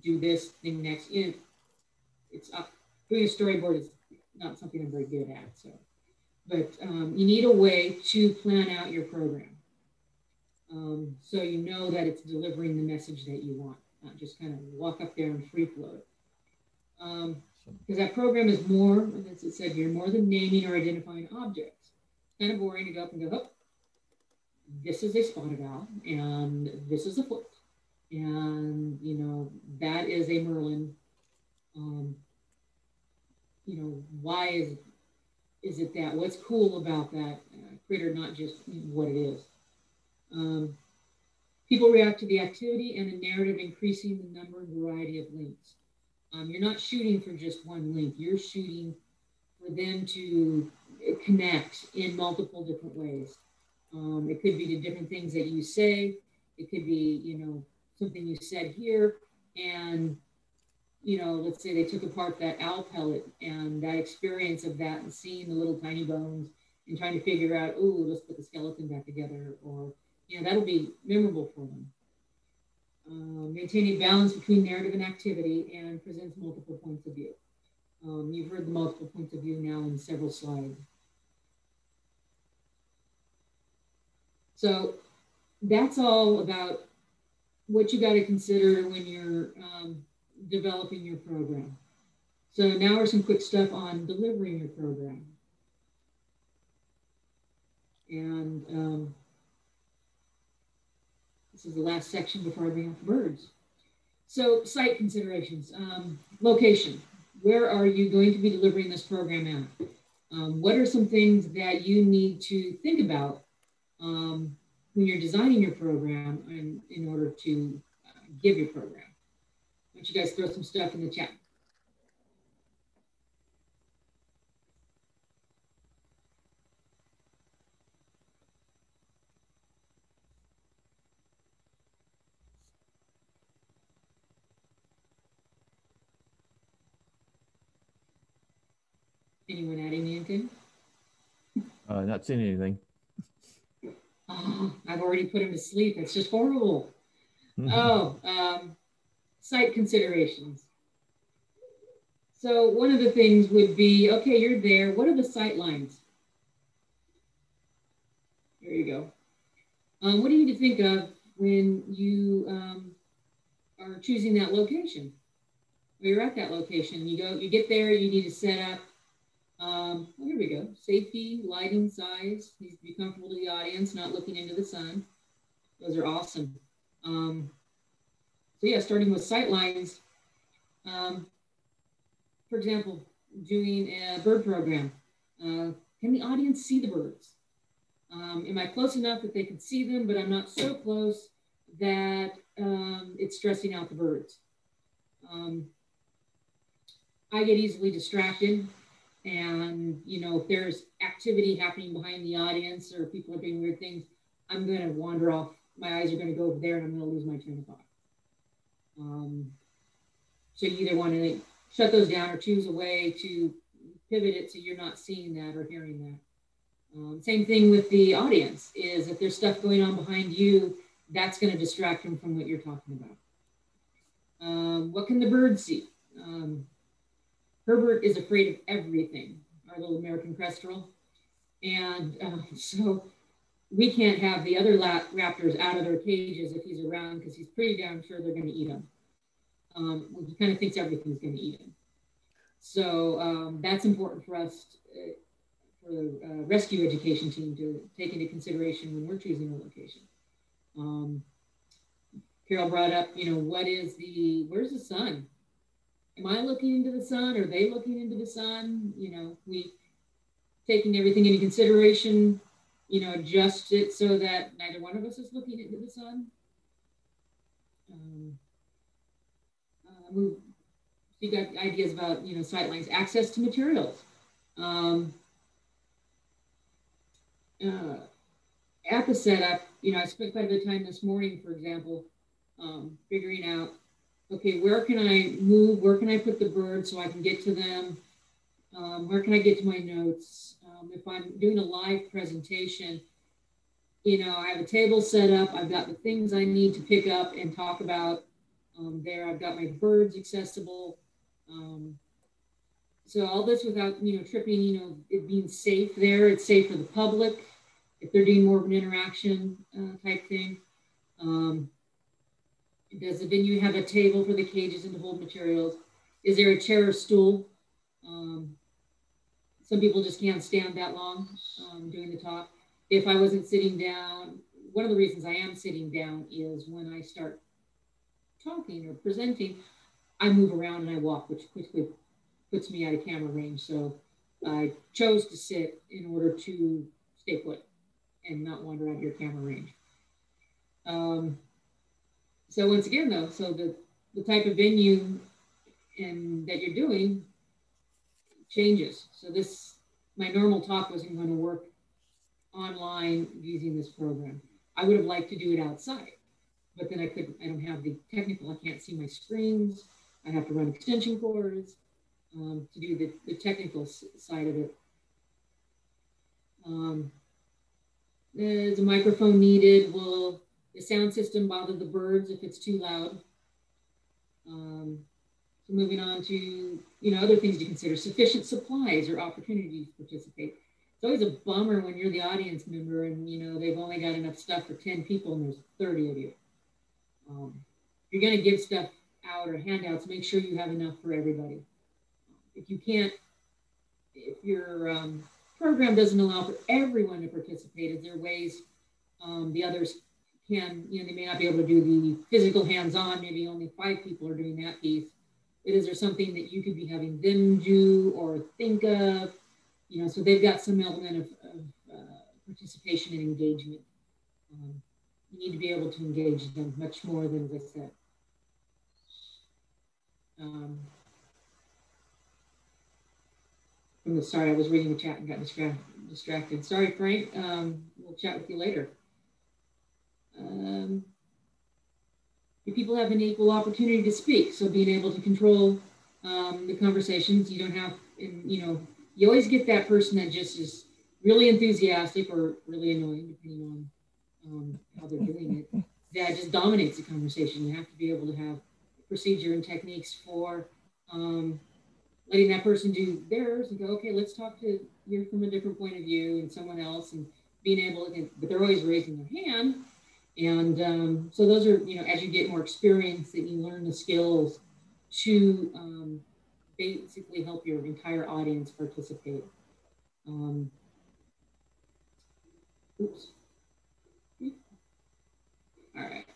do this thing next. It's up. Doing a storyboard is not something I'm very good at. So, but you need a way to plan out your program. So you know that it's delivering the message that you want, not just kind of walk up there and free float. Because that program is more, as it said here, more than naming or identifying objects. It's kind of boring to go up and go, oh, this is a spotted owl, and this is a foot, and you know that is a merlin. You know, why is it that? What's cool about that critter, not just what it is? People react to the activity and the narrative, increasing the number and variety of links. You're not shooting for just one link. You're shooting for them to connect in multiple different ways. It could be to different things that you say. It could be, you know, something you said here, and you know, let's say they took apart that owl pellet and that experience of that and seeing the little tiny bones and trying to figure out, oh, let's put the skeleton back together, or you know, that'll be memorable for them. Maintaining balance between narrative and activity and presents multiple points of view. You've heard the multiple points of view now in several slides. So that's all about what you got to consider when you're developing your program. So now are some quick stuff on delivering your program. And this is the last section before I bring up the birds. So site considerations, location. Where are you going to be delivering this program at? What are some things that you need to think about when you're designing your program and in order to give your program? Why don't you guys throw some stuff in the chat? Anyone adding anything? Not seeing anything. Oh, I've already put him to sleep. It's just horrible. Oh, site considerations. So one of the things would be, okay, you're there. What are the sight lines? There you go. What do you need to think of when you are choosing that location? Or you're at that location. You get there, you need to set up. Oh, here we go. Safety, lighting, size. Needs to be comfortable to the audience, not looking into the sun. Those are awesome. So yeah, starting with sight lines. For example, doing a bird program. Can the audience see the birds? Am I close enough that they can see them, but I'm not so close that it's stressing out the birds? I get easily distracted, and you know, if there's activity happening behind the audience or people are doing weird things, I'm going to wander off. My eyes are going to go over there, and I'm going to lose my train of thought. So you either want to shut those down or choose a way to pivot it so you're not seeing that or hearing that. Same thing with the audience, is if there's stuff going on behind you, that's going to distract them from what you're talking about. What can the birds see? Herbert is afraid of everything, our little American kestrel. And so we can't have the other raptors out of their cages if he's around, because he's pretty damn sure they're going to eat him. He kind of thinks everything's going to eat him. So that's important for us, for the rescue education team to take into consideration when we're choosing a location. Carol brought up, you know, where's the sun? Am I looking into the sun? Are they looking into the sun? You know, we taking everything into consideration, you know, adjust it so that neither one of us is looking into the sun. You got ideas about, you know, sightlines, access to materials. At the setup, you know, I spent quite a bit of time this morning, for example, figuring out, okay, where can I move? Where can I put the birds so I can get to them? Where can I get to my notes? If I'm doing a live presentation, you know, I have a table set up. I've got the things I need to pick up and talk about there. I've got my birds accessible. So all this without, you know, tripping, you know, it being safe there. It's safe for the public. if they're doing more of an interaction type thing. Does the venue have a table for the cages and to hold materials? Is there a chair or stool? Some people just can't stand that long doing the talk. If I wasn't sitting down, one of the reasons I am sitting down is when I start talking or presenting, I move around and I walk, which quickly puts me out of camera range. So I chose to sit in order to stay put and not wander out of your camera range. So once again, though, so the type of venue that you're doing changes. So my normal talk wasn't going to work online using this program. I would have liked to do it outside, but then I don't have the technical, I can't see my screens. I have to run extension cords to do the technical side of it. Is a microphone needed? Will the sound system bother the birds if it's too loud? So moving on to, other things to consider: sufficient supplies or opportunities to participate. It's always a bummer when you're the audience member and, they've only got enough stuff for 10 people and there's 30 of you. If you're going to give stuff out or handouts, make sure you have enough for everybody. If your program doesn't allow for everyone to participate, is there ways the others can, they may not be able to do the physical hands-on, maybe only 5 people are doing that piece. Is there something that you could be having them do or think of? So they've got some element of participation and engagement. You need to be able to engage them much more than, as I said. From the start, I was reading the chat and got distracted. Sorry, Frank. We'll chat with you later. Do people have an equal opportunity to speak? So being able to control the conversations, you don't have, you always get that person that just is really enthusiastic or really annoying, depending on how they're doing it, that just dominates the conversation. You have to be able to have procedure and techniques for letting that person do theirs and go, okay, let's talk to you from a different point of view and someone else, and being able to, but they're always raising their hand. And so those are, as you get more experience, that you learn the skills to basically help your entire audience participate. Oops. All right.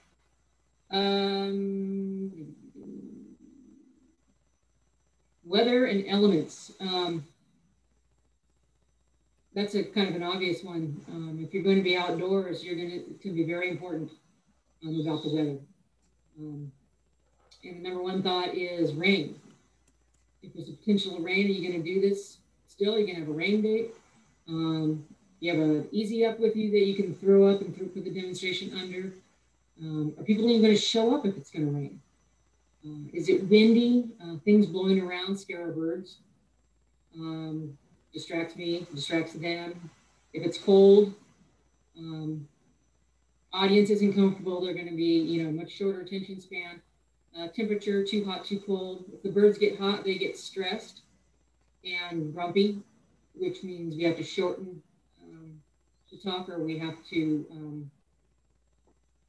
Weather and elements. That's a kind of an obvious one. If you're going to be outdoors, it's going to be very important about the weather. And the number one thought is rain. If there's a potential of rain, are you going to do this still? Are you going to have a rain date? You have an easy up with you that you can throw up and put the demonstration under. Are people even going to show up if it's going to rain? Is it windy? Things blowing around scare our birds. Distracts me, distracts them. If it's cold, audience isn't comfortable, they're going to be, much shorter attention span. Temperature, too hot, too cold. If the birds get hot, they get stressed and grumpy, which means we have to shorten the talk, or we have to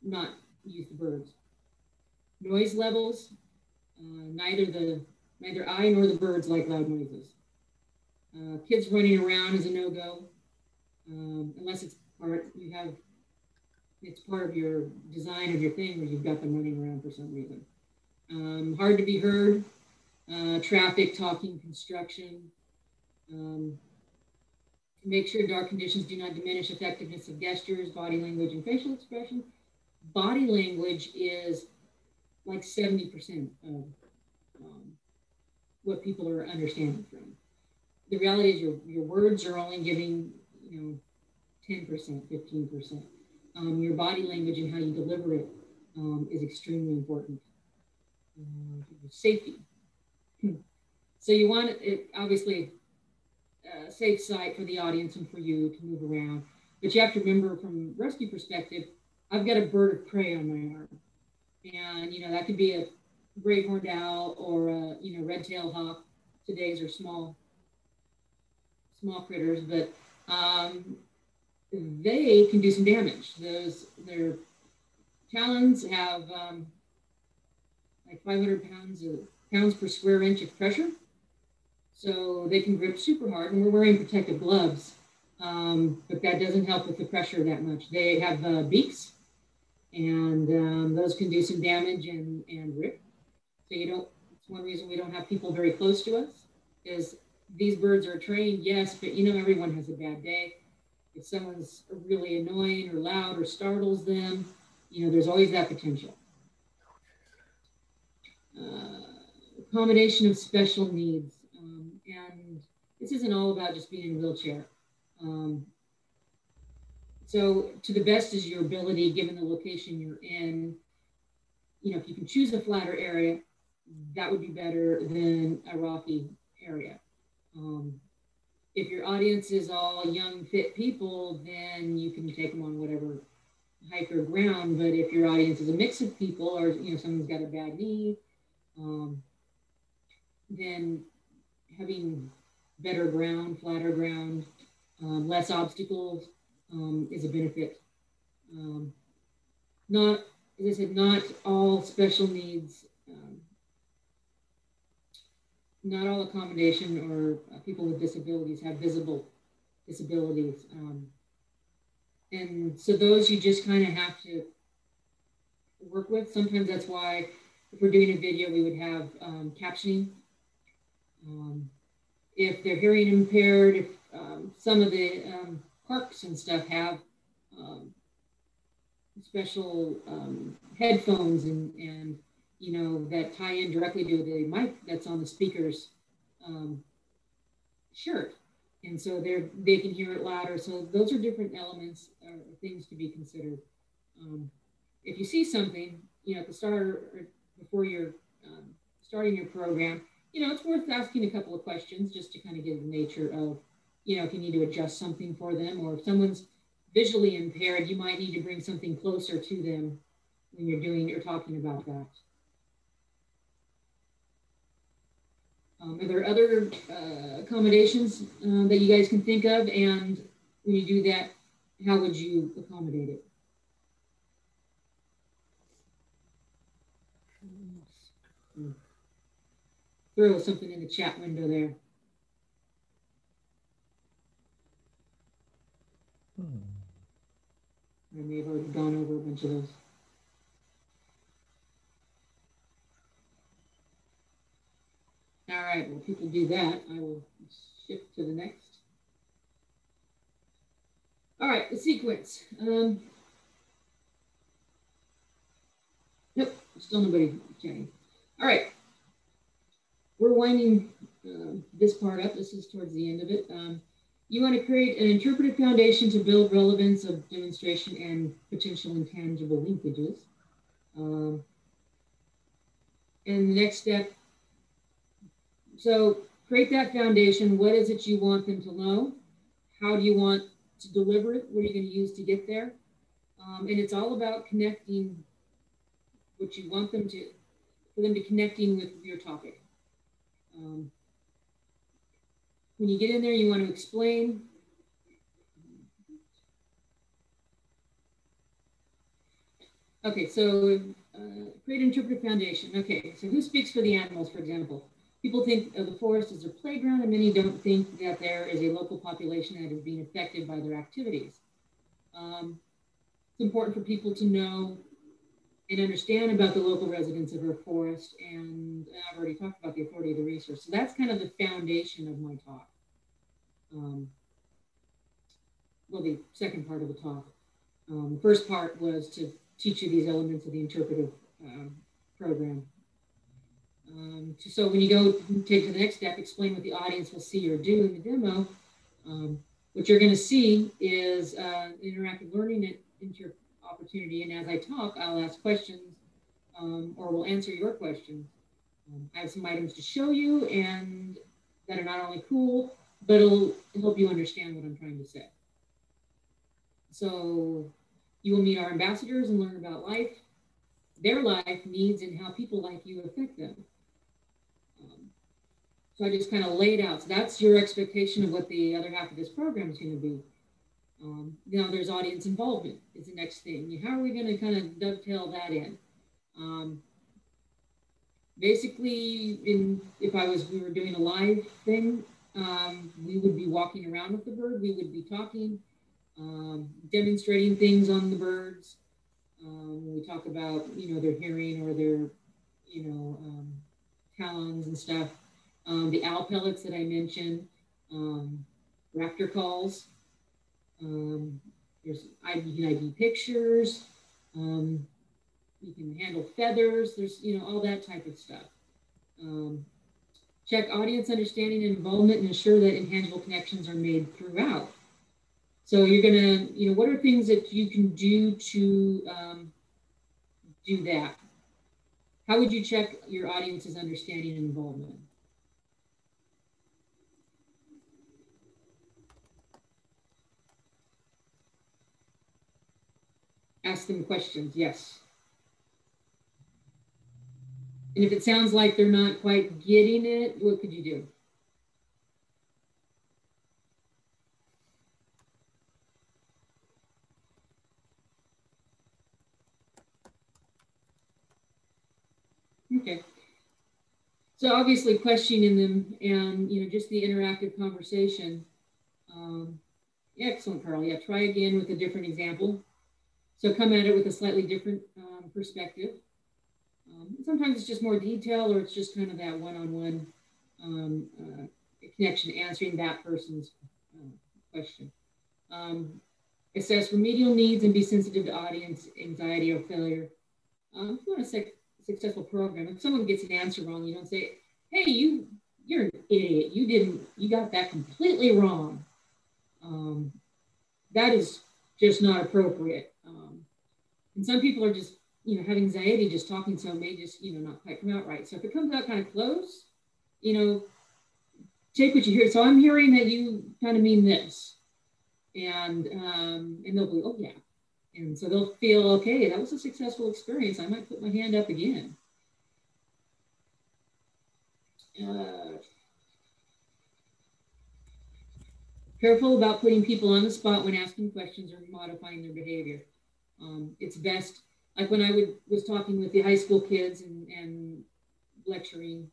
not use the birds. Noise levels, neither I nor the birds like loud noises. Kids running around is a no-go, unless it's part of your design of your thing where you've got them running around for some reason. Hard to be heard, traffic, talking, construction. Make sure dark conditions do not diminish effectiveness of gestures, body language, and facial expression. Body language is like 70% of what people are understanding from. The reality is your words are only giving, 10%, 15%. Your body language and how you deliver it is extremely important. Safety. So you want it, obviously, a safe site for the audience and for you to move around. But you have to remember, from rescue perspective, I've got a bird of prey on my arm. And, that could be a great horned owl or a, red-tailed hawk. Today's are small critters, but they can do some damage. Their talons have like 500 pounds per square inch of pressure. So they can grip super hard, and we're wearing protective gloves, but that doesn't help with the pressure that much. They have beaks, and those can do some damage and rip. So it's one reason we don't have people very close to us, is these birds are trained, yes, but everyone has a bad day. If someone's really annoying or loud or startles them, there's always that potential. Accommodation of special needs. And this isn't all about just being in a wheelchair. So to the best of your ability, given the location you're in, if you can choose a flatter area, that would be better than a rocky area. If your audience is all young, fit people, then you can take them on whatever hike or ground. But if your audience is a mix of people, or someone's got a bad knee, then having better ground, flatter ground, less obstacles is a benefit. Not, as I said, not all special needs, not all accommodation or people with disabilities have visible disabilities. And so those you just kind of have to work with. Sometimes that's why if we're doing a video, we would have captioning. If they're hearing impaired, if some of the parks and stuff have special headphones and that tie in directly to the mic that's on the speaker's shirt, and so they can hear it louder. So those are different elements or things to be considered. If you see something, at the start or before you're starting your program, it's worth asking a couple of questions just to kind of get the nature of, if you need to adjust something for them, or if someone's visually impaired, you might need to bring something closer to them when you're talking about that. Are there other accommodations that you guys can think of? And when you do that, how would you accommodate it? Throw something in the chat window there. I may have already gone over a bunch of those. All right, well, people do that. I will shift to the next. All right, the sequence. Nope, still nobody chatting. All right, we're winding this part up. This is towards the end of it. You want to create an interpretive foundation to build relevance of demonstration and potential intangible linkages. And the next step, so create that foundation. What is it you want them to know? How do you want to deliver it? What are you going to use to get there? And it's all about connecting what you want them to, for them to connecting with your topic. When you get in there, you want to explain. Okay, so create an interpretive foundation. Okay, so who speaks for the animals, for example? People think of the forest as their playground, and many don't think that there is a local population that is being affected by their activities. It's important for people to know and understand about the local residents of our forest, and I've already talked about the authority of the resource. So that's kind of the foundation of my talk. Well, the second part of the talk. The first part was to teach you these elements of the interpretive program. So when you go take to the next step, explain what the audience will see or do in the demo. What you're going to see is interactive learning opportunity. And as I talk, I'll ask questions or we'll answer your questions. I have some items to show you and that are not only cool, but it'll help you understand what I'm trying to say. So you will meet our ambassadors and learn about life, their life needs, and how people like you affect them. So I just kind of laid out. So that's your expectation of what the other half of this program is going to be. Now there's audience involvement is the next thing. How are we going to kind of dovetail that in? Basically, if we were doing a live thing, we would be walking around with the bird. We would be talking, demonstrating things on the birds. We talk about, their hearing or their, talons and stuff. The owl pellets that I mentioned, raptor calls. There's ID pictures. You can handle feathers. There's, all that type of stuff. Check audience understanding and involvement and ensure that intangible connections are made throughout. So you're going to, what are things that you can do to do that? How would you check your audience's understanding and involvement? Ask them questions, yes. And if it sounds like they're not quite getting it, what could you do? Okay. So obviously questioning them and, just the interactive conversation. Excellent, Carl. Yeah, try again with a different example. So come at it with a slightly different perspective. Sometimes it's just more detail or it's just kind of that one-on-one connection, answering that person's question. Assess remedial needs and be sensitive to audience anxiety or failure. If you want a successful program, if someone gets an answer wrong, you don't say, hey, you're an idiot. You got that completely wrong. That is just not appropriate. And some people are just, have anxiety just talking, so it may just, not quite come out right. So if it comes out kind of close, take what you hear. So I'm hearing that you kind of mean this. And they'll be, oh yeah. And so they'll feel, okay, that was a successful experience. I might put my hand up again. Careful about putting people on the spot when asking questions or modifying their behavior. It's best, like when I was talking with the high school kids and lecturing,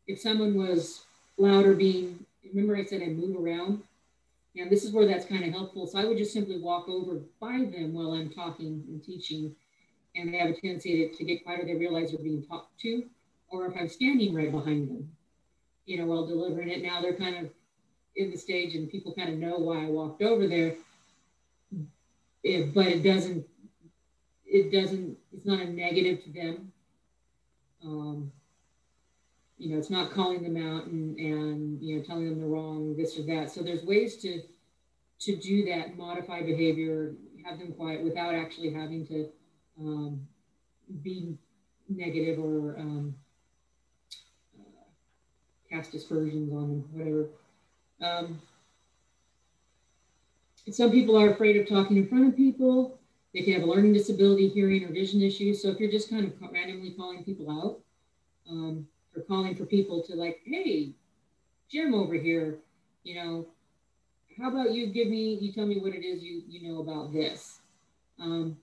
if someone was loud or remember I said I move around? And this is where that's kind of helpful. So I would just simply walk over by them while I'm talking and teaching, and they have a tendency to get quiet or they realize they're being talked to, or if I'm standing right behind them, while delivering it. Now they're kind of in the stage and people kind of know why I walked over there, but it's not a negative to them. It's not calling them out and telling them they're wrong, this or that. So there's ways to do that, modify behavior, have them quiet without actually having to be negative or cast aspersions on them, whatever. Some people are afraid of talking in front of people. They can have a learning disability, hearing, or vision issues. So if you're just kind of randomly calling people out, or calling for people to like, hey, Jim over here, how about you tell me what it is you know about this. And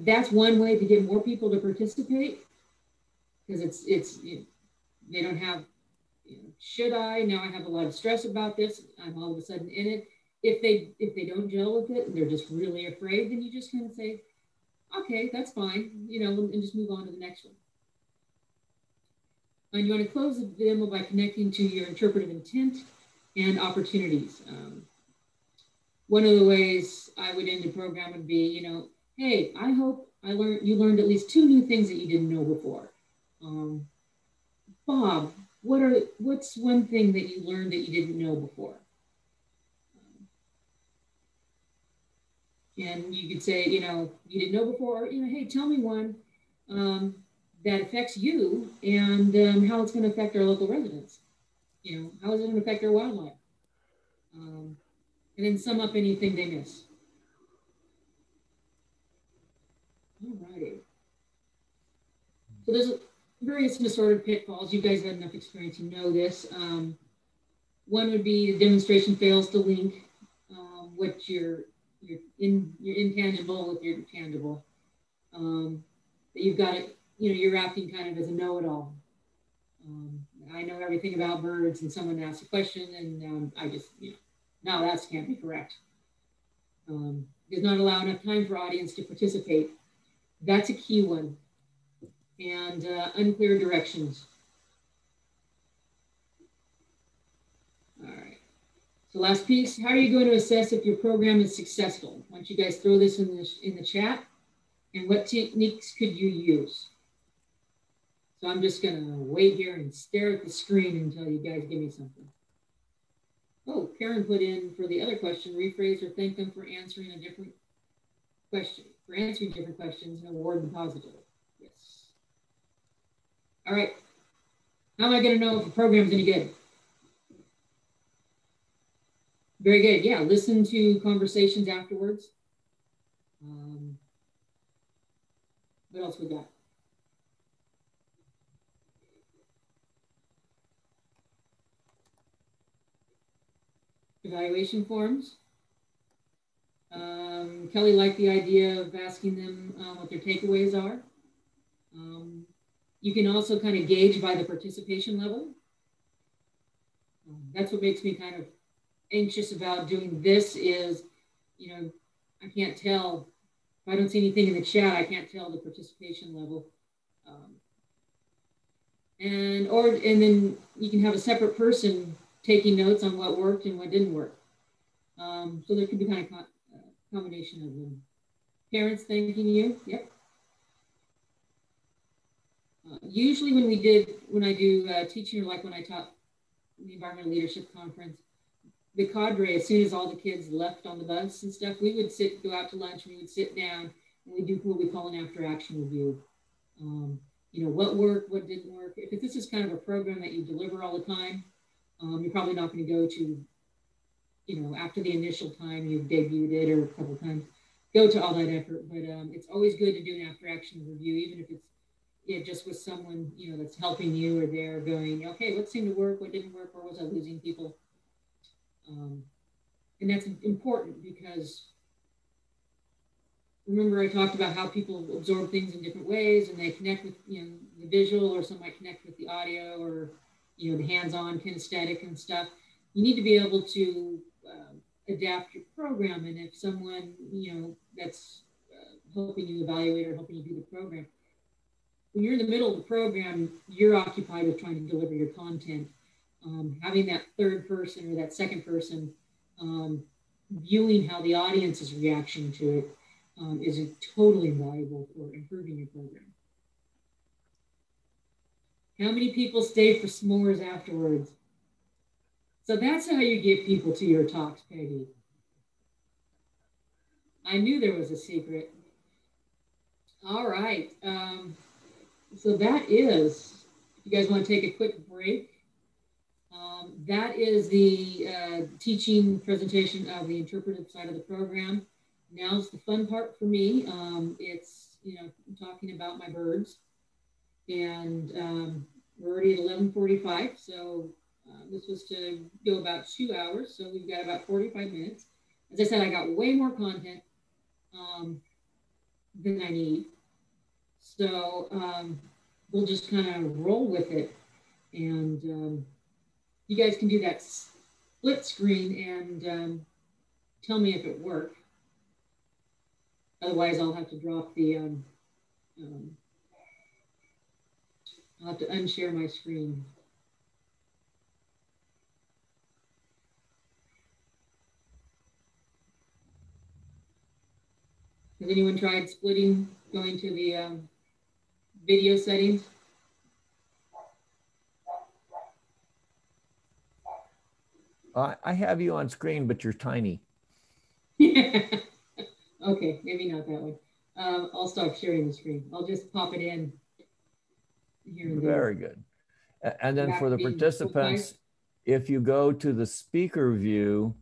that's one way to get more people to participate, because they don't have, should I? Now I have a lot of stress about this. I'm all of a sudden in it. If they don't gel with it and they're just really afraid, then you just kind of say, okay, that's fine, and just move on to the next one. And you want to close the demo by connecting to your interpretive intent and opportunities. One of the ways I would end the program would be, hey, I hope you learned at least 2 new things that you didn't know before. Bob, what's one thing that you learned that you didn't know before? And you could say, you didn't know before, or, hey, tell me one that affects you and how it's going to affect our local residents. How is it going to affect our wildlife? And then sum up anything they miss. All righty. So there's various assorted pitfalls. You guys have enough experience, you know this. One would be the demonstration fails to link what your intangible with your tangible. That you've got it, you're acting kind of as a know-it-all. I know everything about birds, and someone asks a question, and I just, no, that can't be correct. Does not allow enough time for audience to participate. That's a key one. And unclear directions. All right. So last piece, how are you going to assess if your program is successful? Why don't you guys throw this in the chat? And what techniques could you use? So I'm just going to wait here and stare at the screen until you guys give me something. Oh, Karen put in for the other question, rephrase or thank them for answering a different question, for answering different questions and award them positive. Yes. All right. How am I going to know if the program's any good? Very good. Yeah, listen to conversations afterwards. What else we got? Evaluation forms. Kelly liked the idea of asking them what their takeaways are. You can also kind of gauge by the participation level. That's what makes me kind of anxious about doing this is, I can't tell, if I don't see anything in the chat, I can't tell the participation level. And then you can have a separate person taking notes on what worked and what didn't work. So there could be kind of a combination of them. Parents thanking you, yep. Usually when I do teaching, or like when I taught the Environmental Leadership Conference, the cadre, as soon as all the kids left on the bus and stuff, we would go out to lunch, and we would sit down, and we do what we call an after-action review. What worked, what didn't work. If this is kind of a program that you deliver all the time, you're probably not going to go to, after the initial time you've debuted it or a couple of times, go to all that effort. But it's always good to do an after-action review, even if it's just with someone, that's helping you, or they're going, okay, what seemed to work, what didn't work, or was I losing people? And that's important because remember I talked about how people absorb things in different ways, and they connect with, the visual, or some might connect with the audio, or, the hands-on kinesthetic and stuff. You need to be able to adapt your program. And if someone, that's helping you evaluate or helping you do the program, when you're in the middle of the program, you're occupied with trying to deliver your content. Having that third person or that second person viewing how the audience's reaction to it is totally invaluable for improving your program. How many people stay for s'mores afterwards? So that's how you get people to your talks, Peggy. I knew there was a secret. All right. So that is, if you guys want to take a quick break, that is the teaching presentation of the interpretive side of the program. Now's the fun part for me. It's, talking about my birds. And we're already at 11:45, so this was to go about 2 hours. So we've got about 45 minutes. As I said, I got way more content than I need. So we'll just kind of roll with it. And you guys can do that split screen and tell me if it worked. Otherwise, I'll have to drop the, I'll have to unshare my screen. Has anyone tried splitting, going to the video settings? I have you on screen, but you're tiny. Okay, maybe not that one. I'll stop sharing the screen. I'll just pop it in here and there. Very good. And then for the participants, if you go to the speaker view,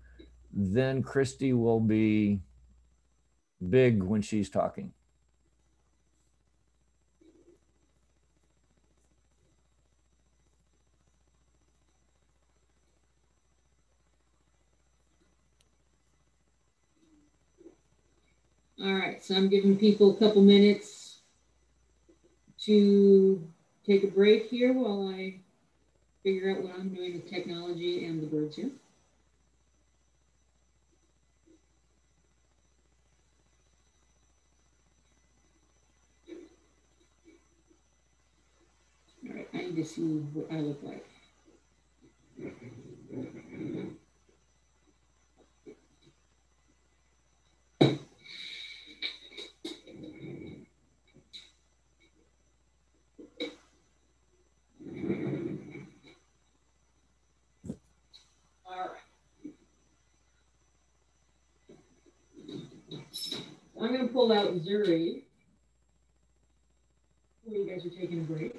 then Kristi will be big when she's talking. All right, so I'm giving people a couple minutes to take a break here while I figure out what I'm doing with technology and the birds here. All right, I need to see what I look like. All right. I'm going to pull out Zuri while you guys are taking a break.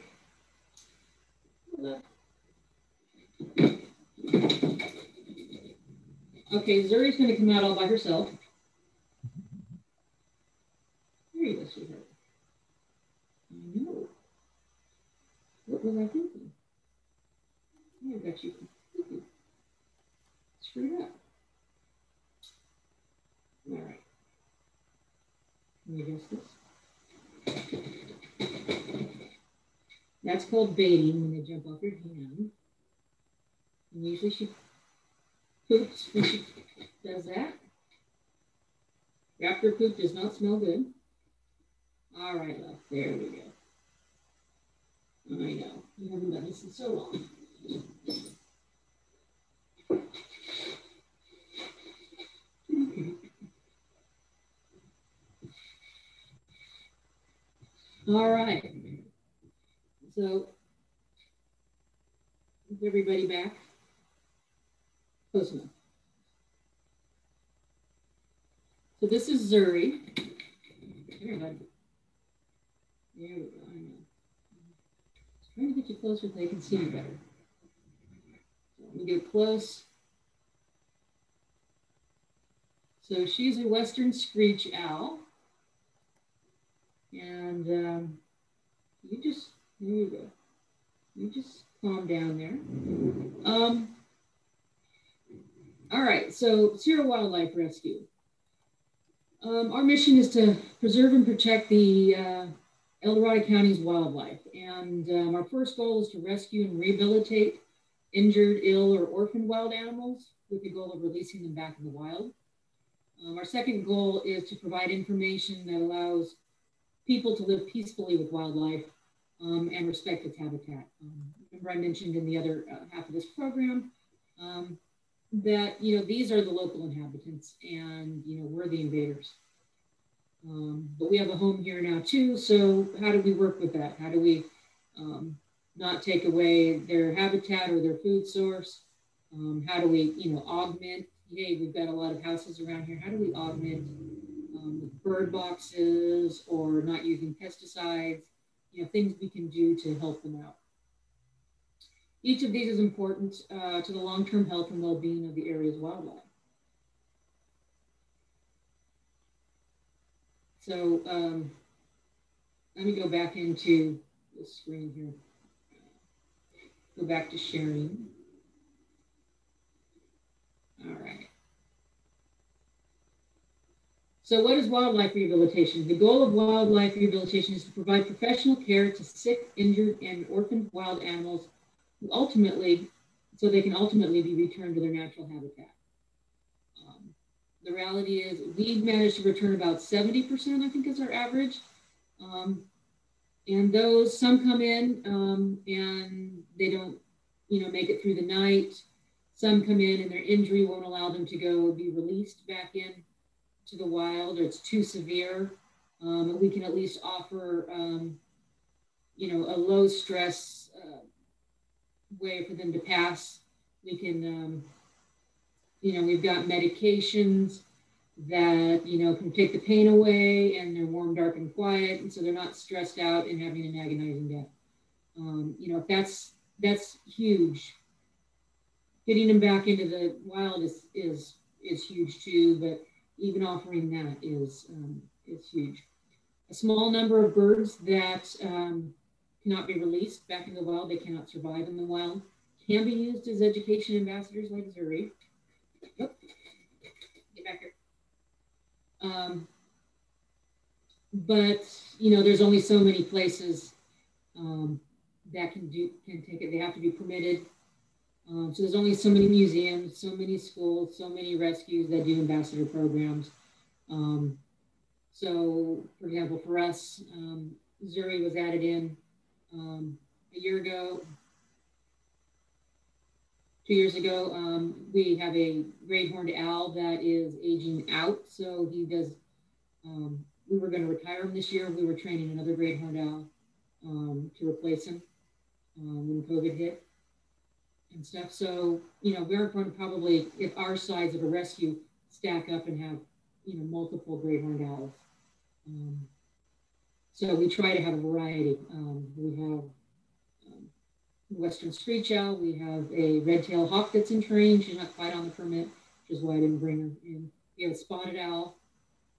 Okay, Zuri's going to come out all by herself. There you go, sweetheart. I know. What was I thinking? I got you. Screwed up. All right. Let me guess this. That's called baiting when they jump off your hand. And usually she poops when she does that. After poop does not smell good. All right, love. There we go. I know. You haven't done this in so long. All right. So, is everybody back? Close enough. So this is Zuri. There, bud. There we go. I know. Just trying to get you closer so they can see you better. So let me get close. So she's a Western screech owl. And there you go. You just calm down there. All right, so Sierra Wildlife Rescue. Our mission is to preserve and protect the Eldorado County's wildlife. And our first goal is to rescue and rehabilitate injured, ill, or orphaned wild animals with the goal of releasing them back in the wild. Our second goal is to provide information that allows people to live peacefully with wildlife and respect its habitat. Remember I mentioned in the other half of this program that, these are the local inhabitants and, we're the invaders. But we have a home here now too, so how do we work with that? How do we not take away their habitat or their food source? How do we, augment? Hey, we've got a lot of houses around here. How do we augment with bird boxes or not using pesticides? Things we can do to help them out. Each of these is important to the long-term health and well-being of the area's wildlife. So let me go back into the screen here. Go back to sharing. All right. So what is wildlife rehabilitation? The goal of wildlife rehabilitation is to provide professional care to sick, injured, and orphaned wild animals who so they can ultimately be returned to their natural habitat. The reality is we managed to return about 70%, I think is our average. And those, some come in and they don't, make it through the night. Some come in and their injury won't allow them to go be released back in to the wild, or it's too severe. We can at least offer, a low stress way for them to pass. We can, we've got medications that, can take the pain away, and they're warm, dark, and quiet. And so they're not stressed out and having an agonizing death. That's huge. Getting them back into the wild is huge too, but even offering that is huge. A small number of birds that cannot be released back in the wild, they cannot survive in the wild, can be used as education ambassadors like Zuri. Oh, get back here. but you know, there's only so many places that can take it. They have to be permitted. So there's only so many museums, so many schools, so many rescues that do ambassador programs. Um, so, for example, for us, Zuri was added in a year ago, 2 years ago. We have a great horned owl that is aging out. So he does, we were going to retire him this year. We were training another great horned owl to replace him when COVID hit and stuff. So, you know, we're going to probably, if our size of a rescue, stack up and have, you know, multiple great horned owls. So we try to have a variety. We have Western screech owl. We have a red-tailed hawk that's in training. She's not quite on the permit, which is why I didn't bring her in. We have a spotted owl.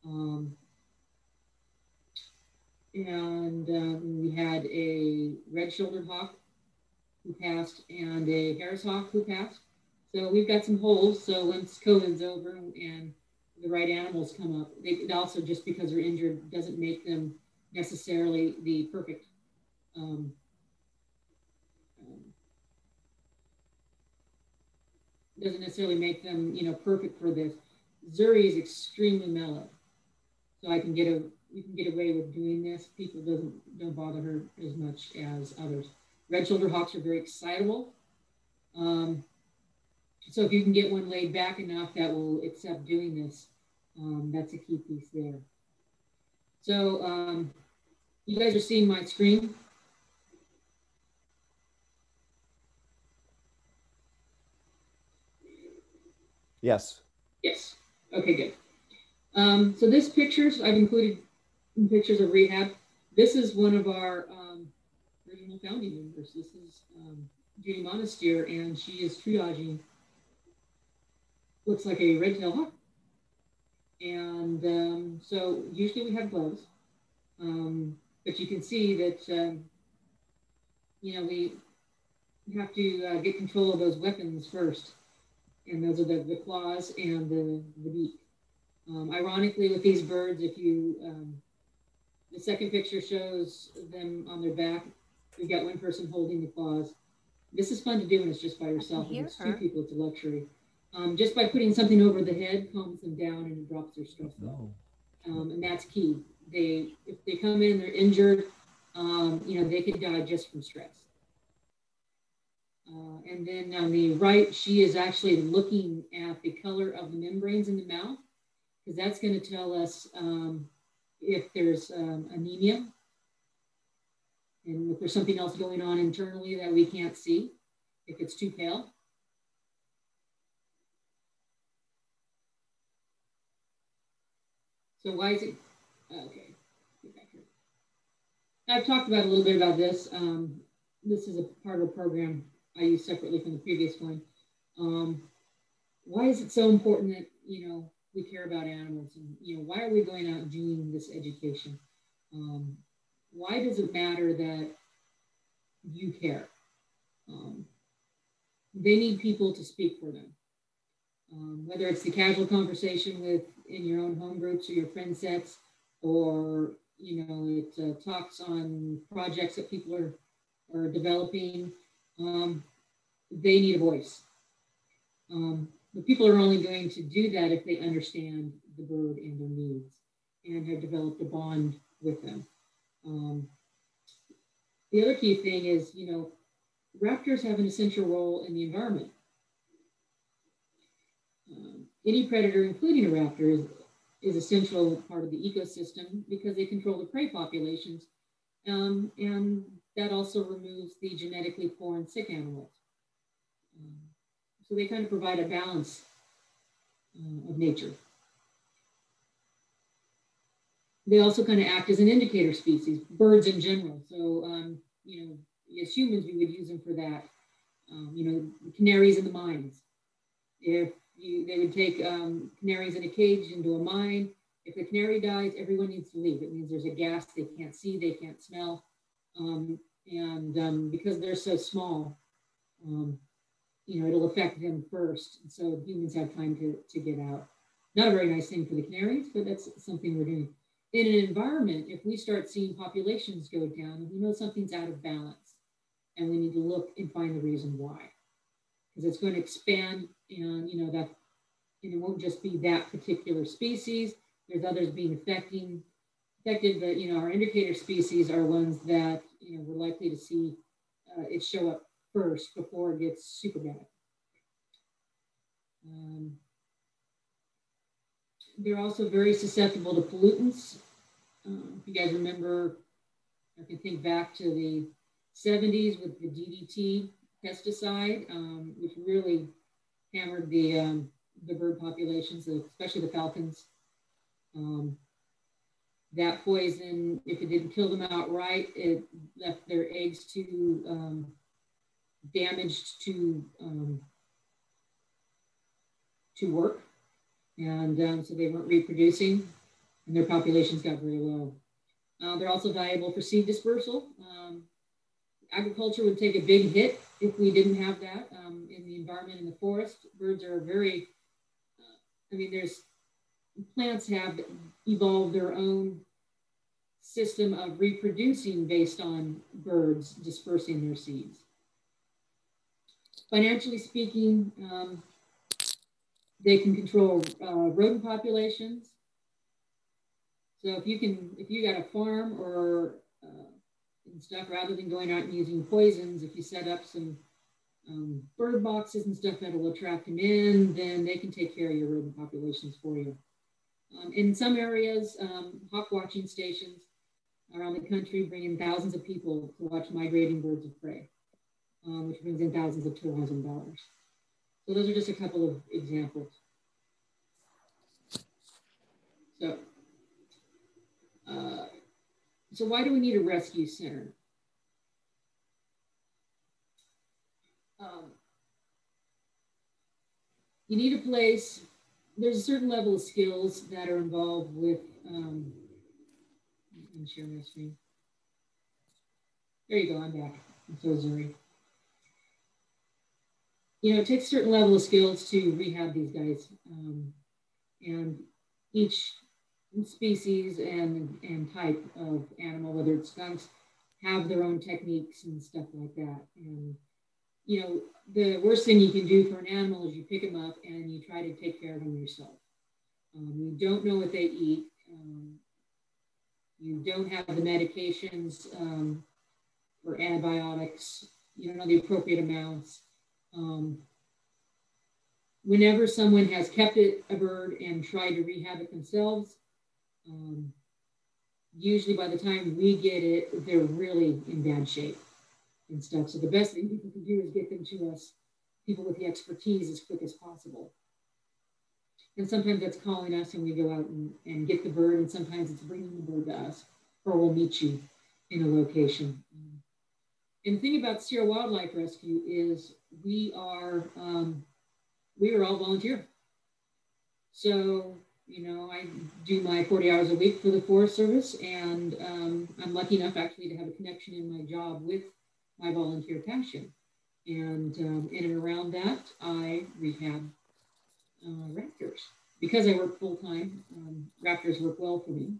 And we had a red-shouldered hawk who passed and a Harris hawk who passed. So we've got some holes. So once COVID's over and the right animals come up, they also, just because they're injured, doesn't make them necessarily the perfect doesn't necessarily make them, you know, perfect for this. Zuri is extremely mellow, so I can you can get away with doing this. People don't bother her as much as others. Red-shouldered hawks are very excitable. So if you can get one laid back enough that will accept doing this, that's a key piece there. So you guys are seeing my screen. Yes. Yes. Okay, good. So this pictures, I've included pictures of rehab. This is one of our original founding members. This is Judy Monastir, and she is triaging, looks like a red-tailed hawk. And so usually we have gloves, but you can see that, you know, we have to get control of those weapons first. And those are the claws and the beak. Ironically, with these birds, if you, the second picture shows them on their back. We've got one person holding the claws. This is fun to do when it's just by yourself. If it's two people, it's a luxury. Just by putting something over the head calms them down and it drops their stress level. And that's key. If they come in, they're injured, you know, they could die just from stress. And then on the right, she is actually looking at the color of the membranes in the mouth, because that's going to tell us if there's anemia and if there's something else going on internally that we can't see, if it's too pale. So why is it, okay, get back here. I've talked about a little bit about this. This is a part of a program I use separately from the previous one. Why is it so important that, you know, we care about animals? And, you know, why are we going out and doing this education? Why does it matter that you care? They need people to speak for them. Whether it's the casual conversation in your own home groups or your friend sets, or, you know, it talks on projects that people are developing. They need a voice. But people are only going to do that if they understand the bird and their needs and have developed a bond with them. The other key thing is, you know, raptors have an essential role in the environment. Any predator, including a raptor, is essential part of the ecosystem because they control the prey populations, and that also removes the genetically poor and sick animals. So they kind of provide a balance of nature. They also kind of act as an indicator species, birds in general. So, you know, as humans, we would use them for that. You know, canaries in the mines. If they would take canaries in a cage into a mine. If the canary dies, everyone needs to leave. It means there's a gas they can't see, they can't smell. And because they're so small, you know, it'll affect them first. And so humans have time to get out. Not a very nice thing for the canaries, but that's something we're doing. in an environment, if we start seeing populations go down, we know something's out of balance, and we need to look and find the reason why, because it's going to expand, and that, and it won't just be that particular species. There's others being affected, but our indicator species are ones that we're likely to see it show up first before it gets super bad. They're also very susceptible to pollutants. If you guys remember, I can think back to the 70s with the DDT pesticide, which really hammered the bird populations, especially the falcons. That poison, if it didn't kill them outright, it left their eggs too damaged to work. And so they weren't reproducing, and their populations got very low. They're also valuable for seed dispersal. Agriculture would take a big hit if we didn't have that in the environment in the forest. Birds are very, plants have evolved their own system of reproducing based on birds dispersing their seeds. Financially speaking, they can control rodent populations. So if you got a farm or and stuff, rather than going out and using poisons, if you set up some bird boxes and stuff that will attract them in, then they can take care of your rodent populations for you. In some areas, hawk watching stations around the country bring in thousands of people to watch migrating birds of prey, which brings in thousands of tourism dollars. So those are just a couple of examples. So why do we need a rescue center? You need a place. There's a certain level of skills that are involved with, let me share my screen. There you go, I'm back. I'm so sorry. It takes a certain level of skills to rehab these guys. And each species and type of animal, whether it's skunks, have their own techniques and stuff like that. And, the worst thing you can do for an animal is you pick them up and you try to take care of them yourself. You don't know what they eat. You don't have the medications or antibiotics. You don't know the appropriate amounts. Whenever someone has kept a bird and tried to rehab it themselves, usually by the time we get it, they're really in bad shape and stuff. So the best thing people can do is get them to us, people with the expertise, as quick as possible. And sometimes that's calling us and we go out and get the bird, and sometimes it's bringing the bird to us, or we'll meet you in a location. And the thing about Sierra Wildlife Rescue is we are all volunteer. So, I do my 40 hours a week for the Forest Service, and I'm lucky enough actually to have a connection in my job with my volunteer passion. And in and around that, I rehab raptors. Because I work full-time, raptors work well for me.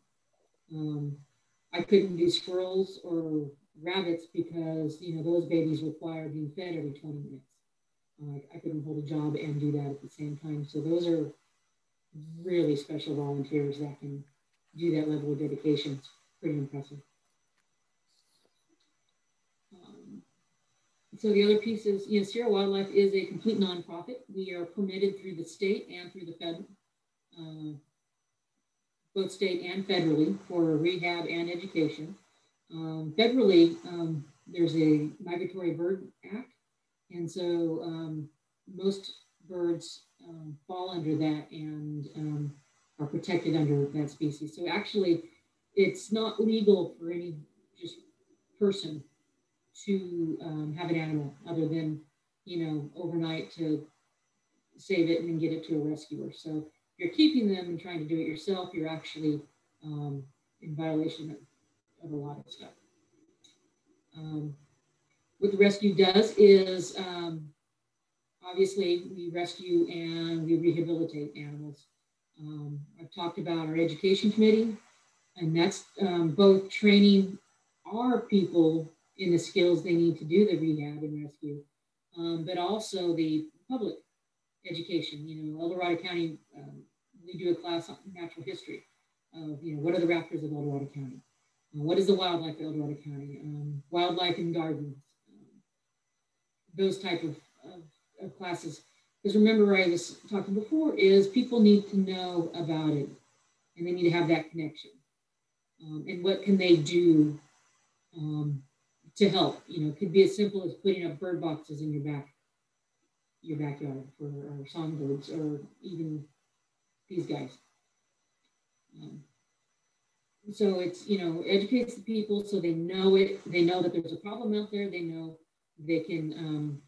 I couldn't do squirrels or rabbits because, those babies require being fed every 20 minutes. I couldn't hold a job and do that at the same time. So those are really special volunteers that can do that level of dedication. It's pretty impressive. So the other piece is, Sierra Wildlife is a complete nonprofit. We are permitted through the state and through the fed, both state and federally, for rehab and education. Federally, there's a Migratory Bird Act, and so most birds fall under that and are protected under that species. So actually, it's not legal for any just person to have an animal other than, overnight to save it and then get it to a rescuer. So if you're keeping them and trying to do it yourself, you're actually in violation of a lot of stuff. What the rescue does is, obviously, we rescue and we rehabilitate animals. I've talked about our education committee. And that's both training our people in the skills they need to do the rehab and rescue, but also the public education. You know, Eldorado County, we do a class on natural history of, you know, what are the raptors of Eldorado County? What is the wildlife of Eldorado County? Wildlife in gardens, those type of classes. Because remember, I was talking before, is people need to know about it, and they need to have that connection. And what can they do to help? You know, it could be as simple as putting up bird boxes in your backyard for our songbirds, or even these guys. So it's, you know, educates the people so they know it. They know that there's a problem out there. They know they can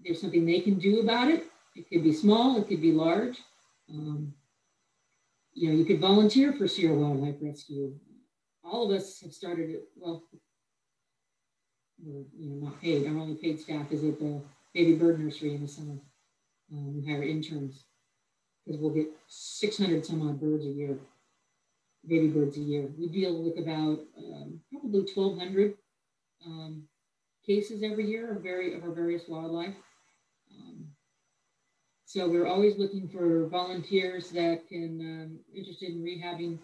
there's something they can do about it. It could be small, it could be large. You know, you could volunteer for Sierra Wildlife Rescue. All of us have started it. Well, we're, you know, not paid. Our only paid staff is at the baby bird nursery in the summer. We hire interns because we'll get 600 some odd birds a year, baby birds a year. We deal with about probably 1,200 cases every year of our various wildlife. So we're always looking for volunteers that can interested in rehabbing.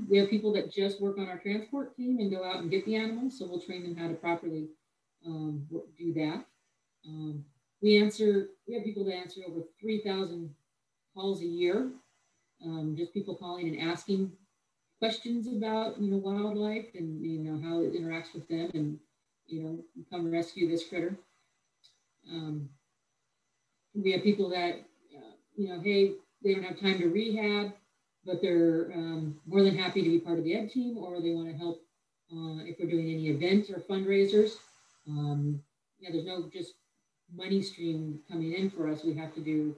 We have people that just work on our transport team and go out and get the animals. So we'll train them how to properly do that. We have people that answer over 3,000 calls a year. Just people calling and asking questions about, you know, wildlife and, you know, how it interacts with them, and, you know, come rescue this critter. We have people that, you know, hey, they don't have time to rehab, but they're more than happy to be part of the ed team, or they want to help if we're doing any events or fundraisers. Yeah, there's no just money stream coming in for us. We have to do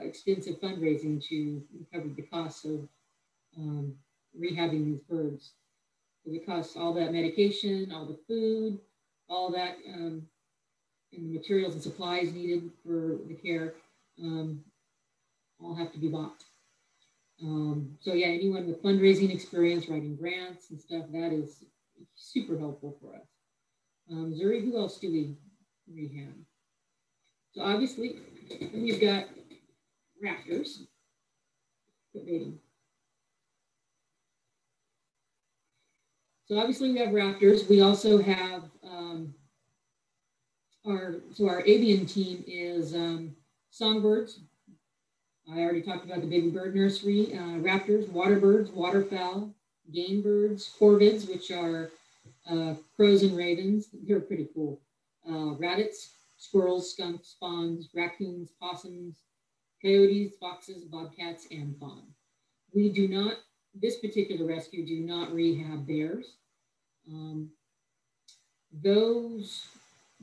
extensive fundraising to cover the costs of rehabbing these birds. So it costs all that medication, all the food, all that, and the materials and supplies needed for the care, all have to be bought. So yeah, anyone with fundraising experience, writing grants and stuff, that is super helpful for us. Zuri, who else do we rehab? So obviously, we've got raptors. So obviously we have raptors. We also have our avian team is songbirds. I already talked about the baby bird nursery, raptors, water birds, waterfowl, game birds, corvids, which are crows and ravens. They're pretty cool. Rabbits, squirrels, skunks, fawns, raccoons, possums, coyotes, foxes, bobcats, and fawn. We do not, this particular rescue, do not rehab bears.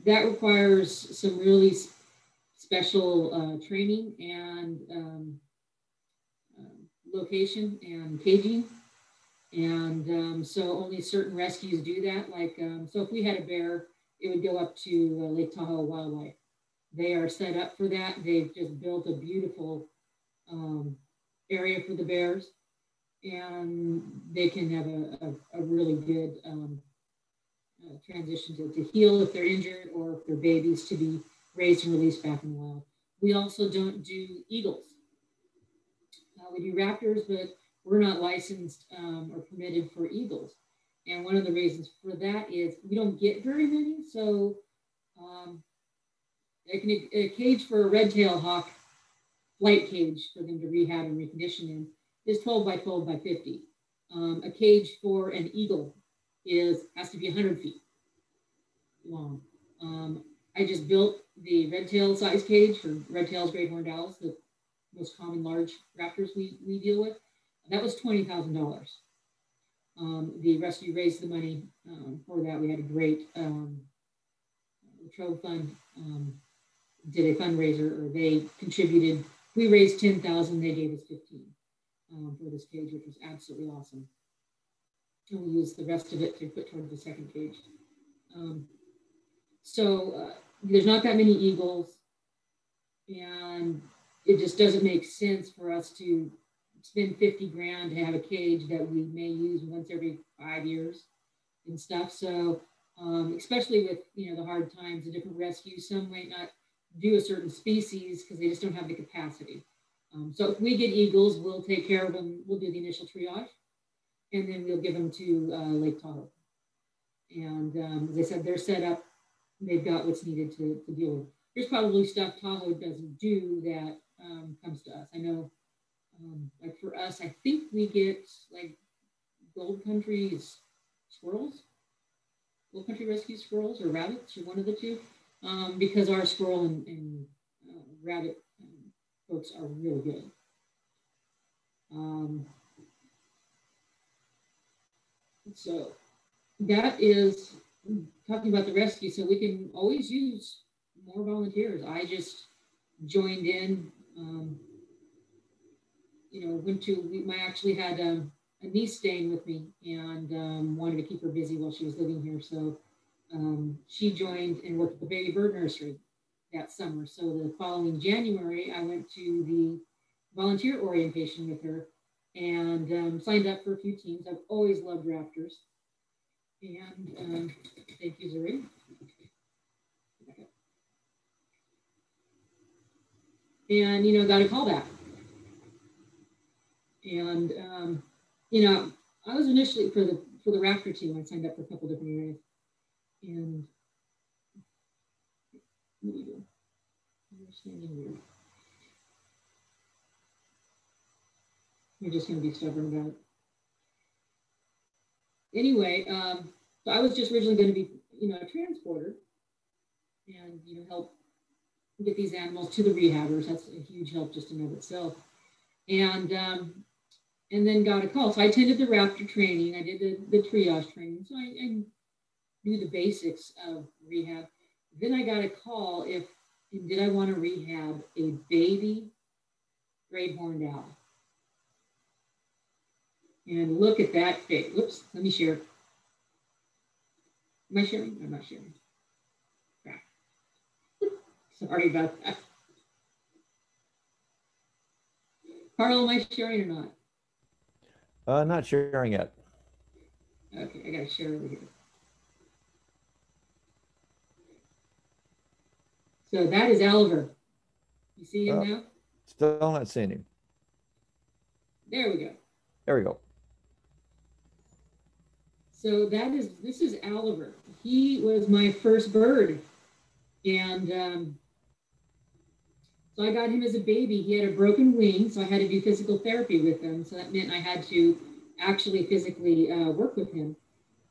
That requires some really special training and location and caging. And so only certain rescues do that. Like, so if we had a bear, it would go up to Lake Tahoe Wildlife. They are set up for that. They've just built a beautiful area for the bears, and they can have a really good transition to heal if they're injured, or if they're babies, to be raised and released back in the wild. We also don't do eagles. We do raptors, but we're not licensed or permitted for eagles. And one of the reasons for that is we don't get very many. So a cage for a red-tailed hawk, flight cage for them to rehab and recondition in, is 12 by 12 by 50. A cage for an eagle has to be 100 feet long. I just built the red-tailed size cage for red-tails, great horned owls, the most common large raptors we deal with. That was $20,000. The rescue raised the money for that. We had a great Trove Fund did a fundraiser, or they contributed. We raised $10,000. They gave us $15,000 for this cage, which was absolutely awesome. And we used the rest of it to put towards the second cage. So there's not that many eagles, and it just doesn't make sense for us to spend 50 grand to have a cage that we may use once every 5 years and stuff. So especially with, the hard times, the different rescues, some might not do a certain species because they just don't have the capacity. So if we get eagles, we'll take care of them. We'll do the initial triage, and then we'll give them to Lake Tahoe. And as I said, they're set up. They've got what's needed to deal with. There's probably stuff Tahoe doesn't do that comes to us. I know, like for us, I think we get like Gold Country squirrels, Gold Country Rescue squirrels or rabbits, or one of the two, because our squirrel and rabbit folks are really good. So that is talking about the rescue. So we can always use more volunteers. I just joined in. I actually had a niece staying with me and wanted to keep her busy while she was living here. So she joined and worked at the baby bird nursery that summer. So the following January, I went to the volunteer orientation with her and signed up for a few teams. I've always loved raptors. And thank you, Zuri. And, got a call back. And, I was initially for the raptor team. I signed up for a couple different areas. And what do you do? You're standing weird. You're just going to be stubborn about it. Anyway, so I was just originally going to be, a transporter and, help get these animals to the rehabbers. That's a huge help just in and of itself. And then got a call. So I attended the raptor training. I did the triage training. So I knew the basics of rehab. Then I got a call did I want to rehab a baby great horned owl? And look at that face. Whoops, let me share. Am I sharing? I'm not sharing. Crap. Sorry about that. Carl, am I sharing or not? Not sharing yet. Okay, I gotta share over here. So that is Oliver. You see him now? Still not seeing him. There we go. There we go. So this is Oliver. He was my first bird. And so I got him as a baby. He had a broken wing, so I had to do physical therapy with him. So that meant I had to actually physically work with him.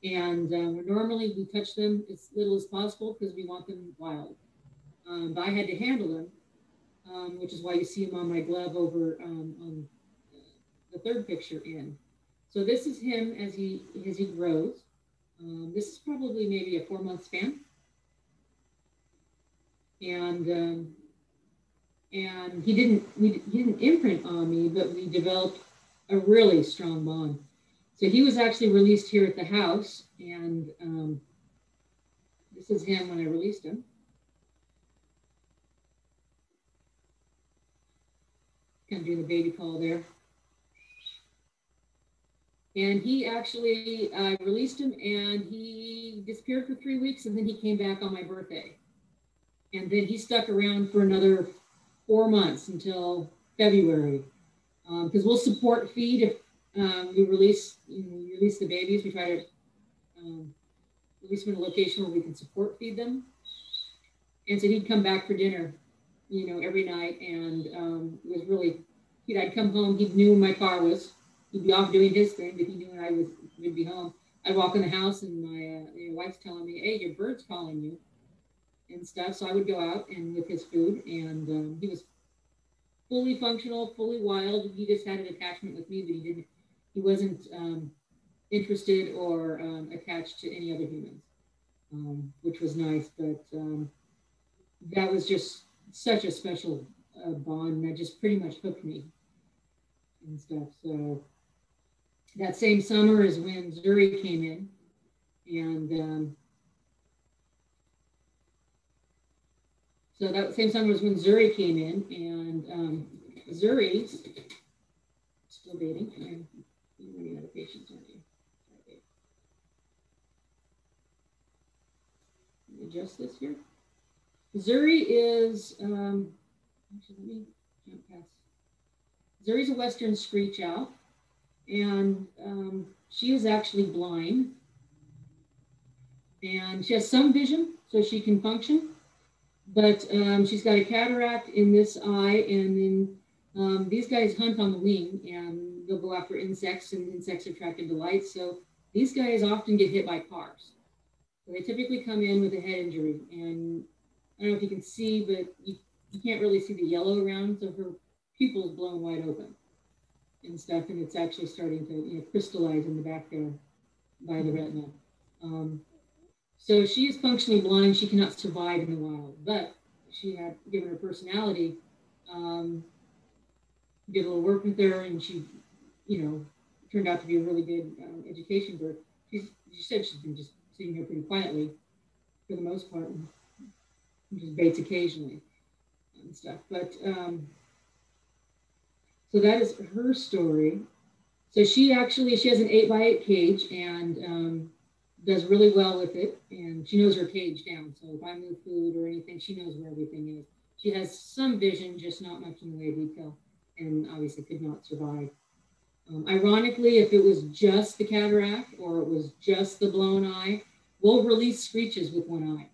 And normally we touch them as little as possible because we want them wild. But I had to handle them, which is why you see him on my glove over on the third picture in. So this is him as he grows. This is probably maybe a 4-month span. And he didn't imprint on me, but we developed a really strong bond. So he was actually released here at the house, and this is him when I released him. Kind of doing the baby call there. And he actually, I released him and he disappeared for 3 weeks, and then he came back on my birthday. And then he stuck around for another 4 months until February. Because we'll support feed if we release the babies. We try to release them in a location where we can support feed them. And so he'd come back for dinner, every night. And it was really, I'd come home, he knew where my car was. He'd be off doing his thing, but he knew when would be home. I'd walk in the house and my wife's telling me, hey, your bird's calling you and stuff. So I would go out and with his food, and he was fully functional, fully wild. He just had an attachment with me, but he wasn't interested or attached to any other humans, which was nice. But that was just such a special bond that just pretty much hooked me and stuff. So that same summer is when Zuri came in, and so that same summer was when Zuri came in, and Zuri, still still dating, and you're running out of patience, aren't you? Okay. Let me adjust this here. Zuri is, actually, let me jump past. Zuri's a Western screech owl, and she is actually blind. And she has some vision, so she can function, but she's got a cataract in this eye, and then these guys hunt on the wing, and they'll go after insects, and insects are attracted to light. So these guys often get hit by cars. So they typically come in with a head injury, and I don't know if you can see, but you can't really see the yellow around, so her pupil's blown wide open and stuff, and it's actually starting to crystallize in the back there by the retina. So she is functionally blind. She cannot survive in the wild, but she had, given her personality, did a little work with her, and she, turned out to be a really good education bird. She said she's been just sitting here pretty quietly for the most part, and just baits occasionally and stuff. But so that is her story. So she has an 8x8 cage, and does really well with it, and she knows her cage down. So if I move food or anything, she knows where everything is. She has some vision, just not much in the way of detail, and obviously could not survive. Ironically, if it was just the cataract or it was just the blown eye, we'll release screeches with one eye.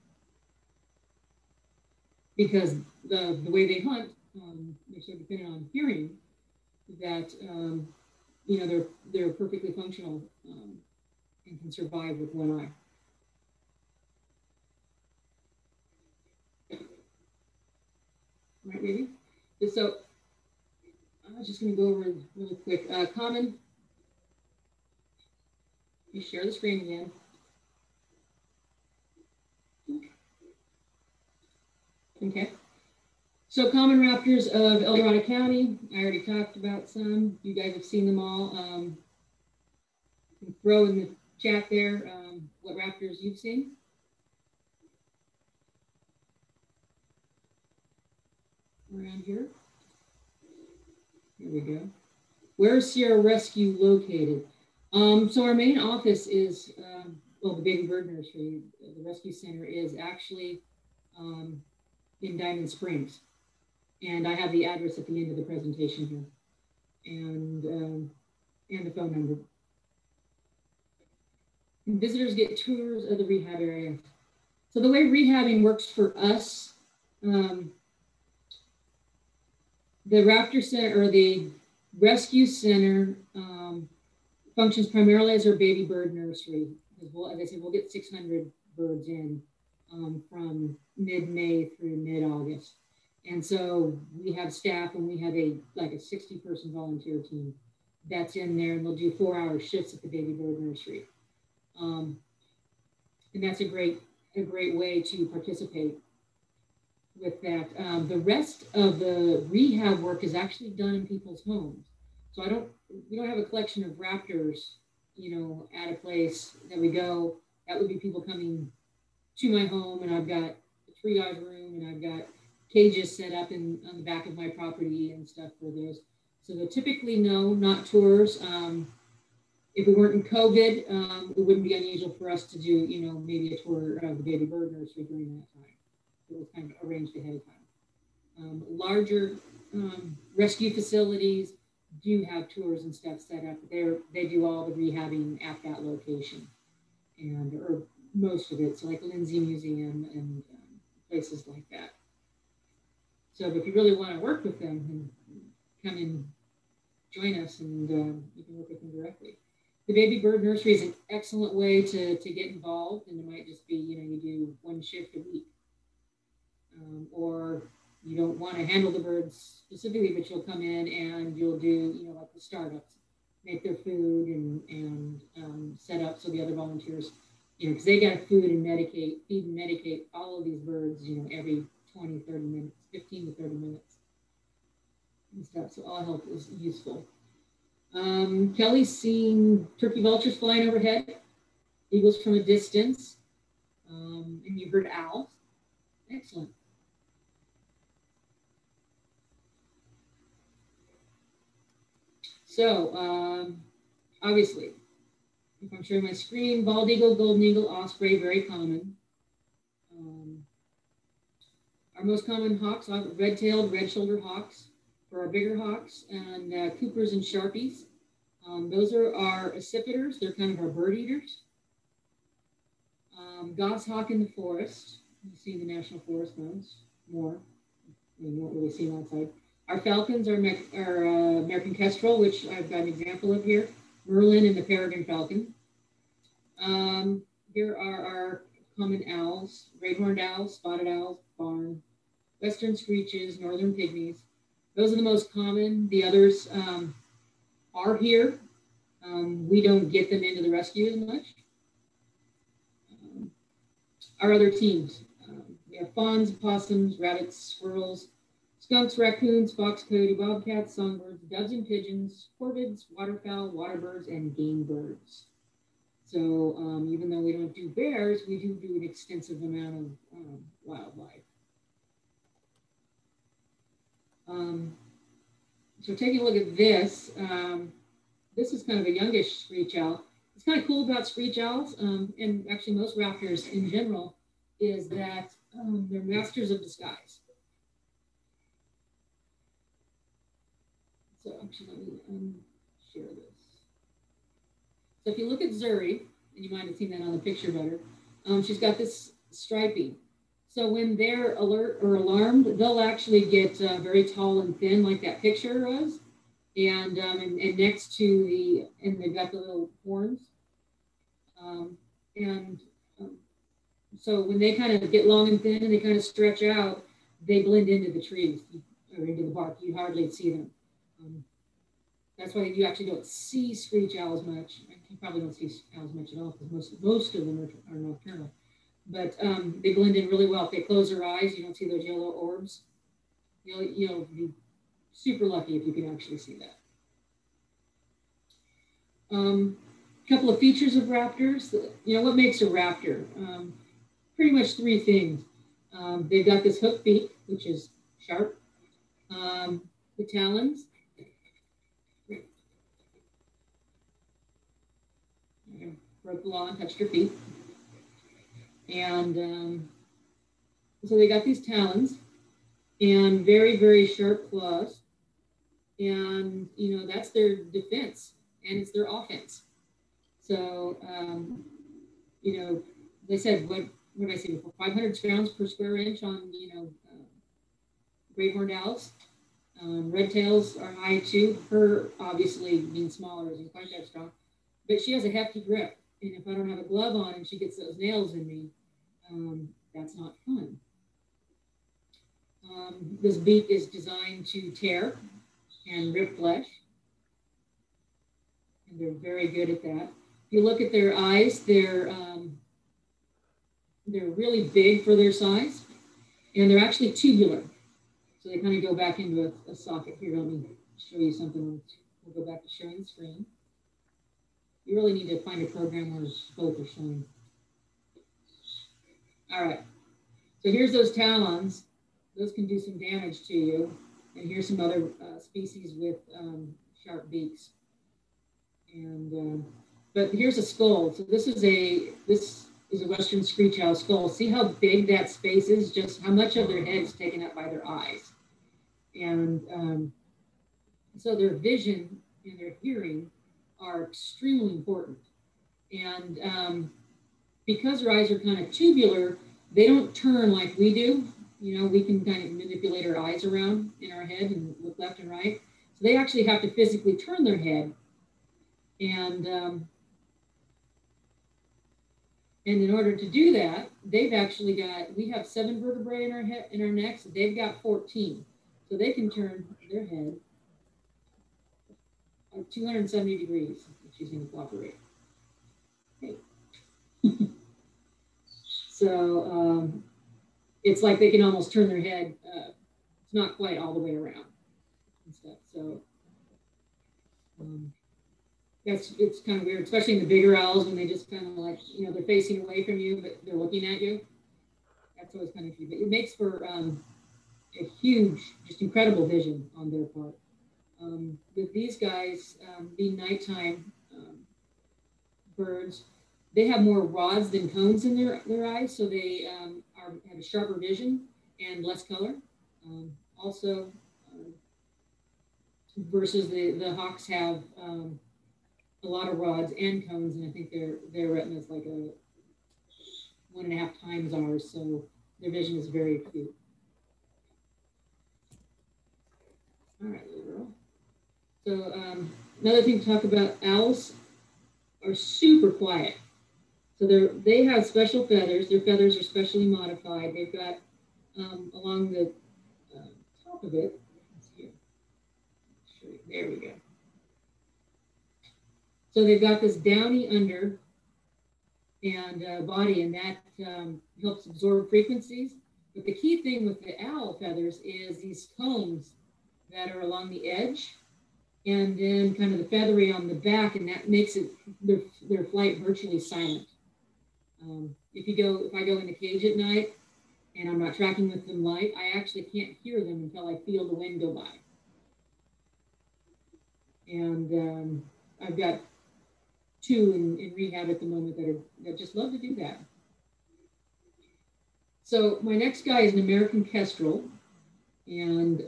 Because the way they hunt, they're so dependent on hearing that, they're perfectly functional and can survive with one eye. Right, maybe? So I was just going to go over really quick. Common, you share the screen again. Okay. So common raptors of Eldorado County, I already talked about some. You guys have seen them all. Throw in the chat there what raptors you've seen. Around here. Here we go. Where is Sierra Rescue located? So our main office is, the Baby Bird Nursery, the rescue center is actually in Diamond Springs. And I have the address at the end of the presentation here, and the phone number. And visitors get tours of the rehab area. So the way rehabbing works for us, the Raptor Center, or the Rescue Center, functions primarily as our baby bird nursery. Because as I said, we'll get 600 birds in from mid-May through mid-August. And so we have staff, and we have a 60-person volunteer team that's in there, and they'll do 4-hour shifts at the baby bird nursery. And that's a great way to participate with that. The rest of the rehab work is actually done in people's homes. So we don't have a collection of raptors, at a place that we go. That would be people coming to my home, and I've got a triage room, and I've got cages set up on the back of my property and stuff for those. So they're typically not tours. If we weren't in COVID, it wouldn't be unusual for us to do, maybe a tour of the baby bird nursery during that time. It was kind of arranged ahead of time. Larger rescue facilities do have tours and stuff set up. They do all the rehabbing at that location, or most of it. So like Lindsay Museum and places like that. So if you really want to work with them, then come and join us, and you can work with them directly. The baby bird nursery is an excellent way to get involved, and it might just be, you do one shift a week. Or you don't want to handle the birds specifically, but you'll come in and you'll do, like the startups, make their food and set up so the other volunteers, because they got to feed and medicate all of these birds, every 20, 30 minutes, 15 to 30 minutes and stuff. So all help is useful. Kelly's seen turkey vultures flying overhead, eagles from a distance, and you heard owls. Excellent. So obviously, if I'm showing my screen, bald eagle, golden eagle, osprey, very common. Our most common hawks are red-tailed, red-shouldered hawks for our bigger hawks, and Coopers and Sharpies. Those are our accipiters. They're kind of our bird eaters. Goshawk in the forest. You see the National Forest ones more. You won't really see them outside. Our falcons are American kestrel, which I've got an example of here. Merlin and the peregrine falcon. Here are our common owls, great-horned owls, spotted owls, barn, western screeches, northern pygmies. Those are the most common. The others are here. We don't get them into the rescue as much. Our other teams, we have fawns, possums, rabbits, squirrels, skunks, raccoons, fox, coyote, bobcats, songbirds, doves and pigeons, corvids, waterfowl, waterbirds, and game birds. So even though we don't do bears, we do an extensive amount of wildlife. So taking a look at this, this is kind of a youngish screech owl. It's kind of cool about screech owls, and actually most raptors in general, is that they're masters of disguise. So actually, let me share this. So if you look at Zuri, and you might have seen that on the picture better, she's got this striping. So when they're alert or alarmed, they'll actually get very tall and thin, like that picture was, and next to and they've got the little horns. So when they kind of get long and thin and they kind of stretch out, they blend into the trees or into the bark. You hardly see them. That's why you actually don't see screech owls much. You probably don't see owls much at all because most of them are nocturnal. But they blend in really well. If they close their eyes, you don't see those yellow orbs. You'll be super lucky if you can actually see that. Couple of features of raptors. What makes a raptor? Pretty much three things. They've got this hooked beak, which is sharp. The talons. Broke the law and touched your feet. And so they got these talons and very, very sharp claws. And, that's their defense and it's their offense. So, they said, what did I say before? 500 pounds per square inch on, great-horned owls. Red tails are high too. Her, obviously, being smaller, isn't quite that strong. But she has a hefty grip. And if I don't have a glove on and she gets those nails in me, that's not fun. This beak is designed to tear and rip flesh. And they're very good at that. If you look at their eyes, they're really big for their size. And they're actually tubular. So they kind of go back into a socket. Here, let me show you something. We'll go back to sharing the screen. You really need to find a program where both are showing. All right. So here's those talons. Those can do some damage to you. And here's some other species with sharp beaks. And but here's a skull. So this is a Western screech owl skull. See how big that space is? Just how much of their head is taken up by their eyes. And so their vision and their hearing are extremely important. And because their eyes are kind of tubular, they don't turn like we do. We can kind of manipulate our eyes around in our head and look left and right. So they actually have to physically turn their head. And in order to do that, they've actually we have 7 vertebrae in our necks. They've got 14. So they can turn their head 270 degrees if she's going to cooperate. Okay. So it's like they can almost turn their head. It's not quite all the way around and stuff. So it's kind of weird, especially in the bigger owls when they just kind of like, they're facing away from you, but they're looking at you. That's always kind of cute. But it makes for a huge, just incredible vision on their part. With these guys, being nighttime birds, they have more rods than cones in their eyes, so they have a sharper vision and less color. Also, versus the hawks have a lot of rods and cones, and I think their retina is like a 1.5 times ours, so their vision is very acute. All right, little girl. So another thing to talk about, owls are super quiet. So they have special feathers. Their feathers are specially modified. They've got along the top of it. Let's see here. There we go. So they've got this downy under and body, and that helps absorb frequencies. But the key thing with the owl feathers is these cones that are along the edge, and then kind of the feathery on the back, and that makes their flight virtually silent. If I go in the cage at night and I'm not tracking with them light, I actually can't hear them until I feel the wind go by. And I've got 2 in rehab at the moment that just love to do that. So my next guy is an American kestrel, and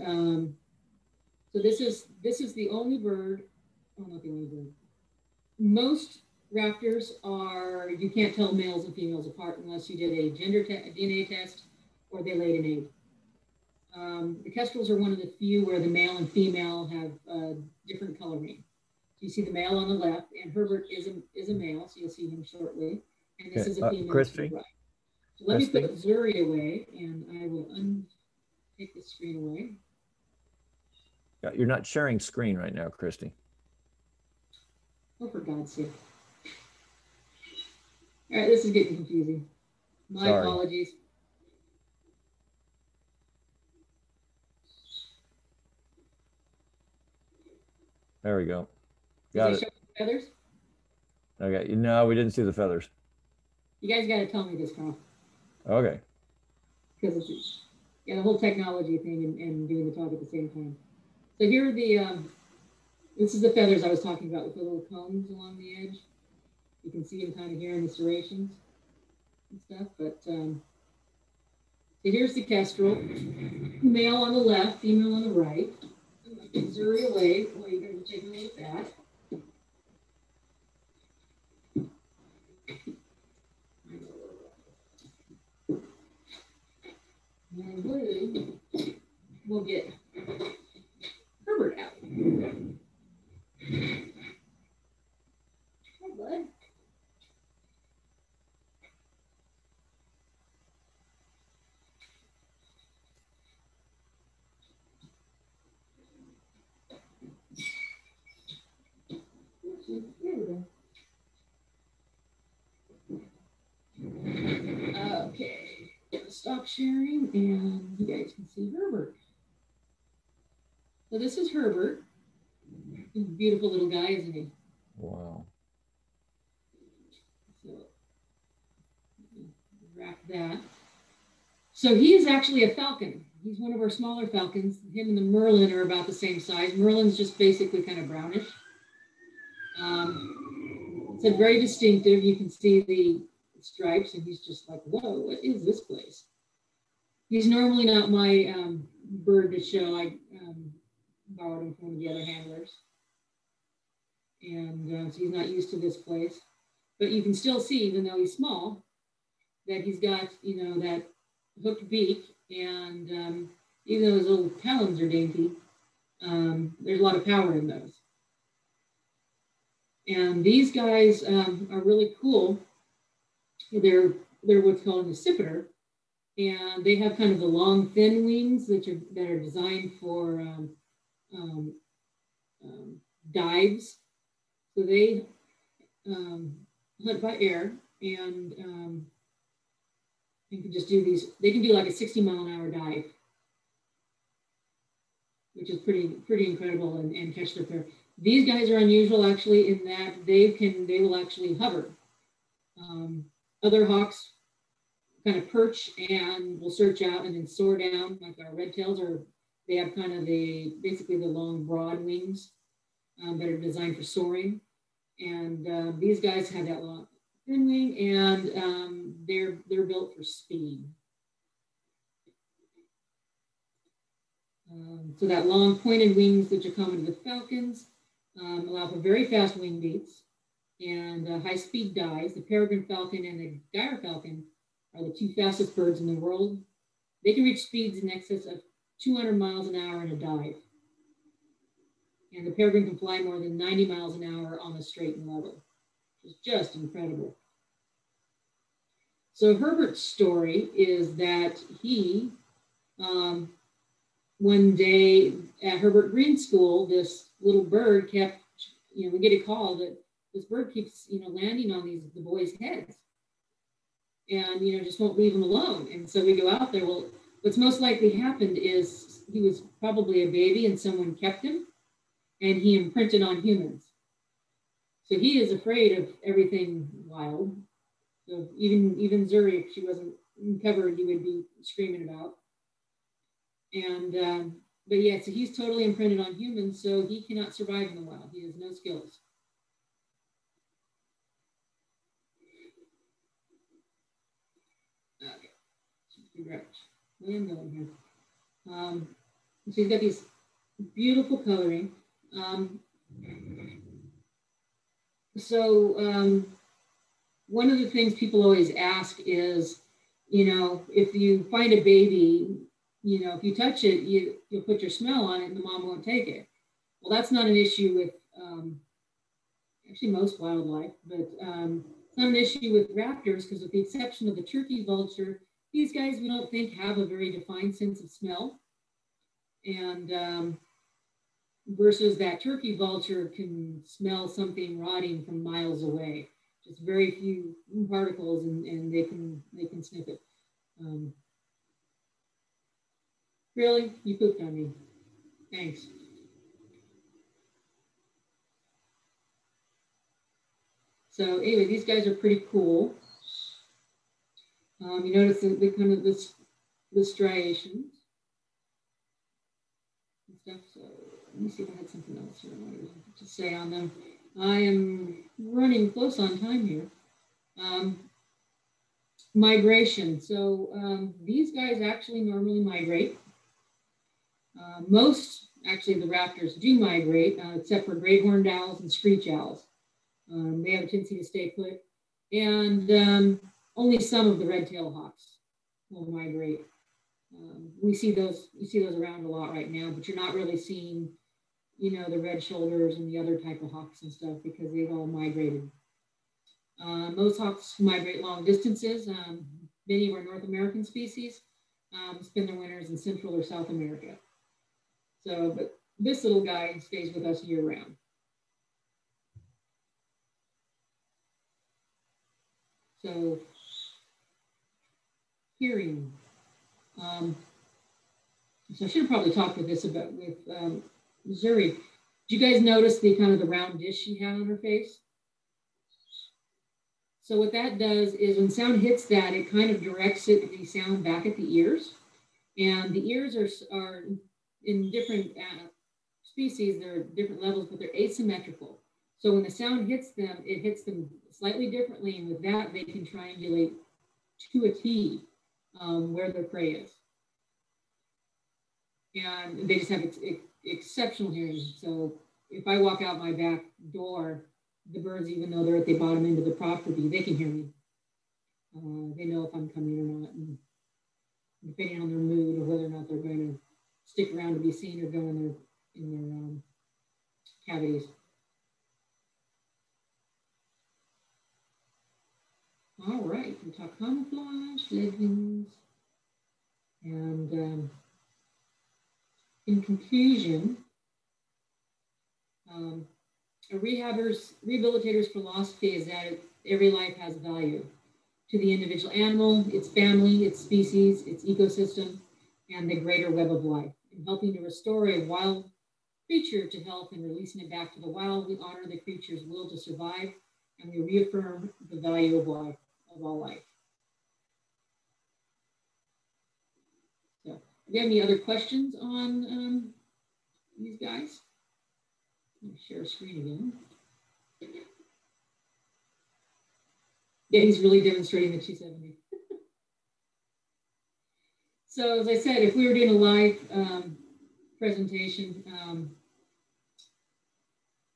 so this is the only bird. Oh, not the only bird. Most raptors you can't tell males and females apart unless you did a DNA test or they laid an egg. The kestrels are one of the few where the male and female have different coloring. So you see the male on the left, and Herbert is a male, so you'll see him shortly. And this is a female Kristi? to the right. So let me put Zuri away, and I will take the screen away. Yeah, you're not sharing screen right now, Kristi. Oh, for God's sake. All right, this is getting confusing. My apologies. There we go. Got it. Show the feathers? Okay. No, we didn't see the feathers. You guys got to tell me this, Carl. Okay. Because it's the whole technology thing and doing the talk at the same time. So here are this is the feathers I was talking about with the little cones along the edge. You can see them kind of here in the serrations and stuff. But so here's the kestrel, male on the left, female on the right. I'm going to get Zuri away while you guys are taking a look at that. And we'll get Herbert out. Hi, bud. There we go. Okay, stop sharing, and you guys can see Herbert. So this is Herbert. He's a beautiful little guy, isn't he? Wow. So wrap that. So he is actually a falcon. He's one of our smaller falcons. Him and the merlin are about the same size. Merlin's just basically kind of brownish. It's very distinctive. You can see the stripes, and he's just like, whoa, what is this place? He's normally not my bird to show. I borrowed him from one of the other handlers. And so he's not used to this place. But you can still see, even though he's small, that he's got, that hooked beak. And even though his little talons are dainty, there's a lot of power in those. And these guys are really cool. They're what's called an accipiter, and they have kind of the long, thin wings that are designed for dives. So they hunt by air, and you can just do these. They can do like a 60-mile-an-hour dive, which is pretty incredible, and catch their prey. These guys are unusual actually in that they will actually hover. Other hawks kind of perch and will search out and then soar down, like our red tails, or They have kind of basically the long, broad wings that are designed for soaring. And these guys have that long, thin wing, and they're built for speed. So that long pointed wings, which are common with falcons, allow for very fast wing beats and high-speed dives. The peregrine falcon and the gyrfalcon are the two fastest birds in the world. They can reach speeds in excess of 200 miles an hour in a dive. And the peregrine can fly more than 90 miles an hour on a straight and level. It's just incredible. So Herbert's story is that he, one day at Herbert Green School, this little bird kept, we get a call that this bird keeps, landing on the boys' heads and, just won't leave them alone. And so we go out there. Well, what's most likely happened is he was probably a baby and someone kept him and he imprinted on humans. So he is afraid of everything wild. So even Zuri, if she wasn't covered, he would be screaming about. And, but yeah, so he's totally imprinted on humans, so he cannot survive in the wild. He has no skills. Okay, so figure out where I'm going here. So he's got these beautiful coloring. One of the things people always ask is, if you find a baby, if you touch it, you'll put your smell on it and the mom won't take it. Well, that's not an issue with actually most wildlife, but it's not an issue with raptors because with the exception of the turkey vulture, these guys we don't think have a very defined sense of smell. And versus that turkey vulture can smell something rotting from miles away. Just very few particles and they can sniff it. Really? You pooped on me. Thanks. So anyway, these guys are pretty cool. You notice the kind of the striations and stuff. So let me see if I had something else here I wanted to say on them. I am running close on time here. Migration. So these guys actually normally migrate. Most, actually, the raptors do migrate, except for great horned owls and screech owls. They have a tendency to stay put. And only some of the red-tailed hawks will migrate. You see those around a lot right now, but you're not really seeing, the red shoulders and the other type of hawks and stuff because they've all migrated. Most hawks migrate long distances. Many of our North American species spend their winters in Central or South America. So, but this little guy stays with us year round. So, hearing. So I should have probably talked with Zuri. Did you guys notice the kind of the round dish she had on her face? So what that does is when sound hits that, it kind of directs the sound back at the ears. And the ears are in different species, they're different levels, but they're asymmetrical. So when the sound hits them, it hits them slightly differently. And with that, they can triangulate to a T where their prey is. And they just have exceptional hearing. So if I walk out my back door, the birds, even though they're at the bottom end of the property, they can hear me. They know if I'm coming or not. And depending on their mood or whether or not they're going to stick around to be seen or go in their cavities. All right, we talk camouflage, legends, and in conclusion, a rehabilitator's philosophy is that every life has value to the individual animal, its family, its species, its ecosystem, and the greater web of life. In helping to restore a wild creature to health and releasing it back to the wild, we honor the creature's will to survive, and we reaffirm the value of life, of all life. So Do you have any other questions on these guys? Let me share a screen again. Yeah, he's really demonstrating the 270. So as I said, if we were doing a live presentation,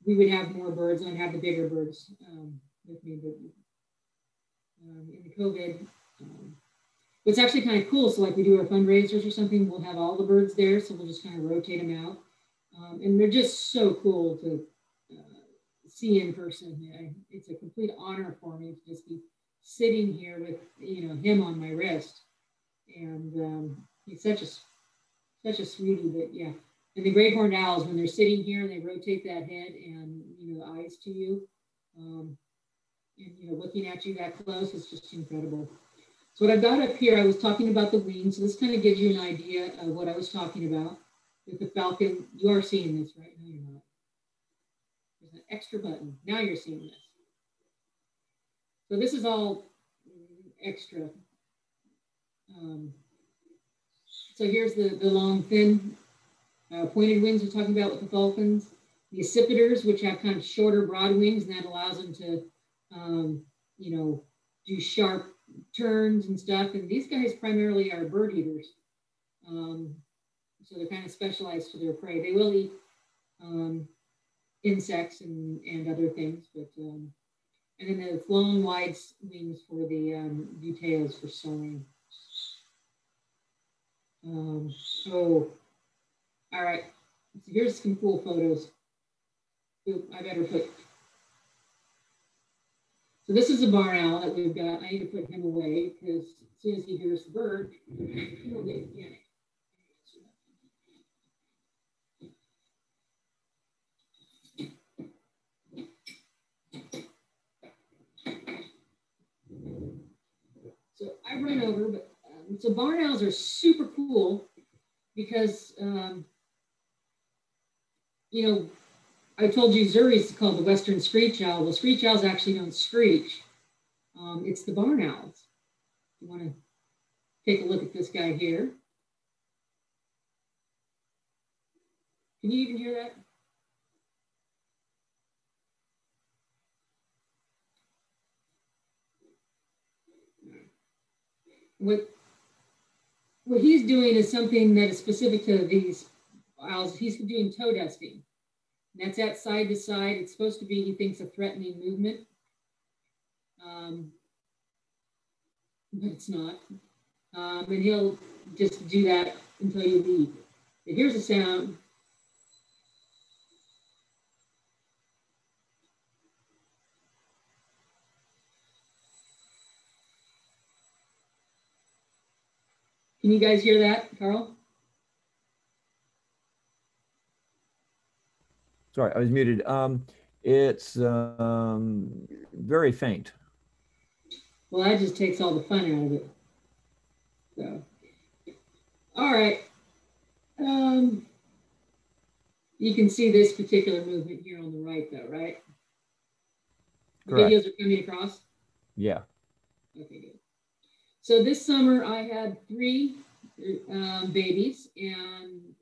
we would have more birds and have the bigger birds with me. But in the COVID, it's actually kind of cool. So like we do our fundraisers or something, we'll have all the birds there. So we'll just kind of rotate them out. And they're just so cool to see in person. It's a complete honor for me to just be sitting here with, you know, him on my wrist. And he's such a sweetie. But yeah, and the great horned owls, when they're sitting here and they rotate that head and, you know, the eyes to you, and, you know, looking at you that close, is just incredible. So what I've got up here, I was talking about the wings. So this kind of gives you an idea of what I was talking about with the falcon. You are seeing this, right? No, you're not. There's an extra button. Now you're seeing this. So this is all extra. So here's the long, thin, pointed wings we're talking about with the falcons. The accipiters, which have kind of shorter, broad wings, and that allows them to, you know, do sharp turns and stuff. And these guys primarily are bird eaters. So they're kind of specialized to their prey. They will eat insects and other things, but and then the long, wide wings for the buteos for soaring. So, all right, so here's some cool photos. Oop, I better put. So this is a barn owl that we've got. I need to put him away because as soon as he hears the bird, he'll get panicked. So I run over, but so barn owls are super cool because, you know, I told you Zuri's called the Western screech owl. Well, screech owls actually don't screech. It's the barn owls. You want to take a look at this guy here. Can you even hear that? What he's doing is something that is specific to these owls. He's doing toe dusting. And that's at side to side. It's supposed to be, he thinks, a threatening movement. But it's not. And he'll just do that until you leave. But here's a sound. Can you guys hear that, Carl? Sorry, I was muted. It's very faint. Well, that just takes all the fun out of it. So, all right. You can see this particular movement here on the right, though, right? The Correct. videos are coming across? Yeah. Okay, good. So this summer I had 3 babies, and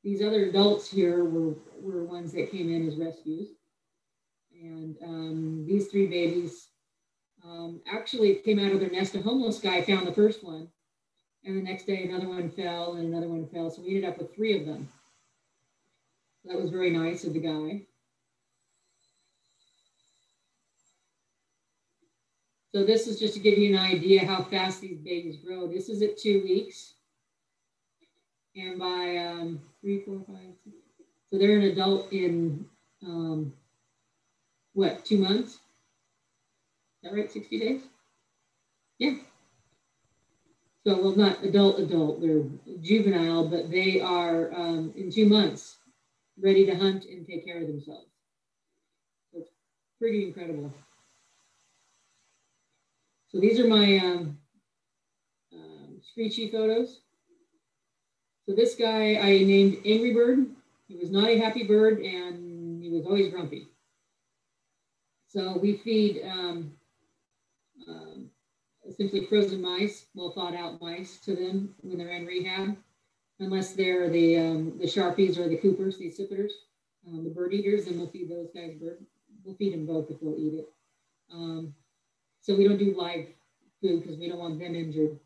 these other adults here were ones that came in as rescues. And these 3 babies actually came out of their nest. A homeless guy found the first one, and the next day another one fell and another one fell. So we ended up with 3 of them. That was very nice of the guy. So this is just to give you an idea how fast these babies grow. This is at 2 weeks. And by 3, 4, 5, 6. So they're an adult in, what, 2 months? Is that right, 60 days? Yeah. So, well, not adult, they're juvenile, but they are in 2 months ready to hunt and take care of themselves. So it's pretty incredible. So these are my screechy photos. So this guy I named Angry Bird. He was not a happy bird, and he was always grumpy. So we feed a essentially frozen mice, well thought out mice to them when they're in rehab, unless they're the Sharpies or the Coopers, the accipiters, the bird eaters, and we'll feed those guys bird. We'll feed them both if they'll eat it. So we don't do live food because we don't want them injured.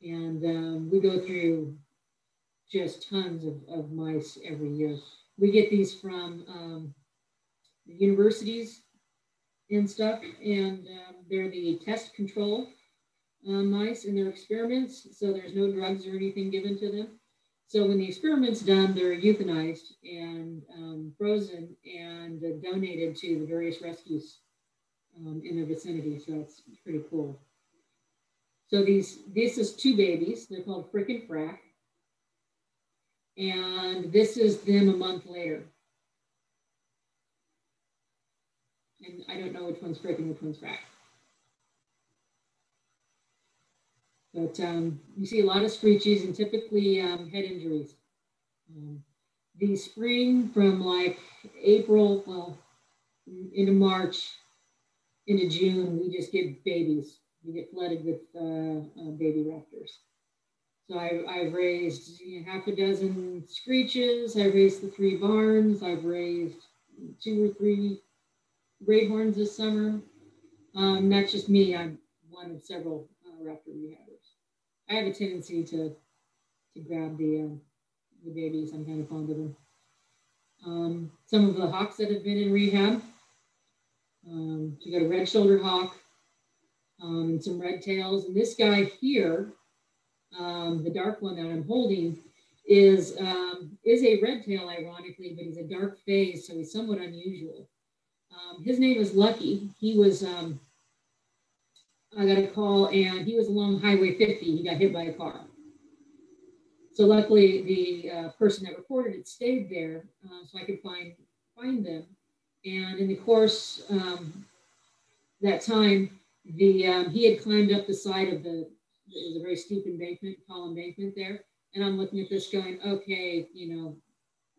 And we go through just tons of mice every year. We get these from the universities and stuff, and they're the test control mice in their experiments, so there's no drugs or anything given to them. So when the experiment's done, they're euthanized and frozen and donated to the various rescues in their vicinity, so it's pretty cool. So this is two babies. They're called Frick and Frack. And this is them a month later. And I don't know which one's Frick and which one's Frack. But you see a lot of screeches and typically head injuries. The spring from like April, well, into March, into June, we just get babies. We get flooded with baby raptors. So I've raised half a dozen screeches. I've raised the 3 barns. I've raised 2 or 3 great horns this summer. Not just me. I'm one of several raptor rehabbers. I have a tendency to grab the babies. I'm kind of fond of them. Some of the hawks that have been in rehab. You got a red-shouldered hawk and some red tails. And this guy here, the dark one that I'm holding, is a red tail, ironically, but he's a dark phase, so he's somewhat unusual. His name is Lucky. He was, I got a call, and he was along Highway 50. He got hit by a car. So luckily, the person that reported it stayed there, so I could find them. And in the course that time, he had climbed up the side of it was a very steep embankment, tall embankment there. And I'm looking at this going, okay,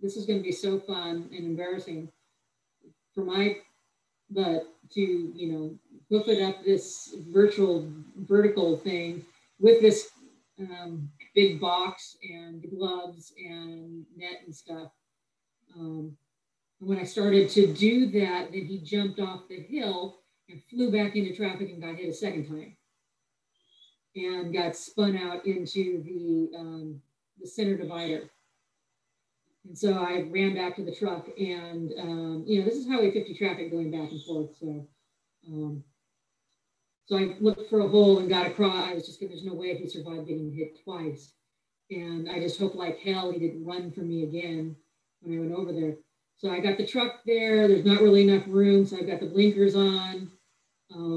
this is going to be so fun and embarrassing for my butt to, hoof it up this vertical thing with this big box and gloves and net and stuff. And when I started to do that, then he jumped off the hill and flew back into traffic and got hit a second time and got spun out into the center divider. And so I ran back to the truck, and this is Highway 50 traffic going back and forth. So I looked for a hole and got across. I was just there's no way he survived getting hit twice. And I just hoped like hell he didn't run from me again when I went over there. So I got the truck there. There's not really enough room, so I've got the blinkers on.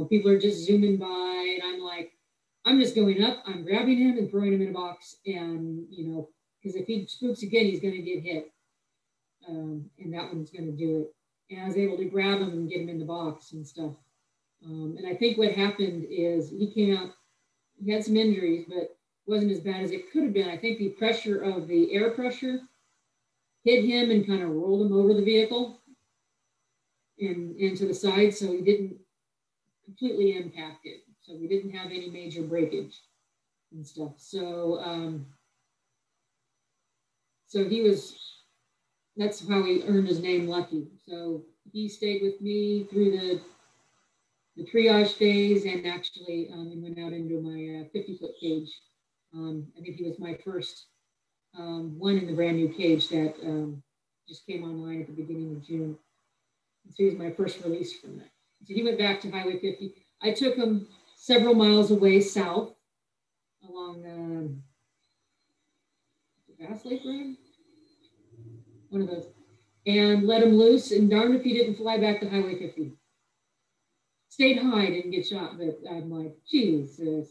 People are just zooming by, and I'm like, I'm just going up. I'm grabbing him and throwing him in a box, and because if he spooks again, he's going to get hit, and that one's going to do it. And I was able to grab him and get him in the box and stuff. And I think what happened is he came out. He had some injuries, but wasn't as bad as it could have been. I think the pressure of the air pressure hit him and kind of rolled him over the vehicle and to the side, so he didn't completely impact it. So we didn't have any major breakage and stuff. So he was, that's how he earned his name, Lucky. So he stayed with me through the triage phase, and actually and went out into my 50-foot cage. I think he was my first one in the brand new cage that just came online at the beginning of June. And so he was my first release from that. So he went back to Highway 50. I took him several miles away south along the Bass Lake Road, one of those, and let him loose, and darned if he didn't fly back to Highway 50. Stayed high, didn't get shot, but I'm like, Jesus.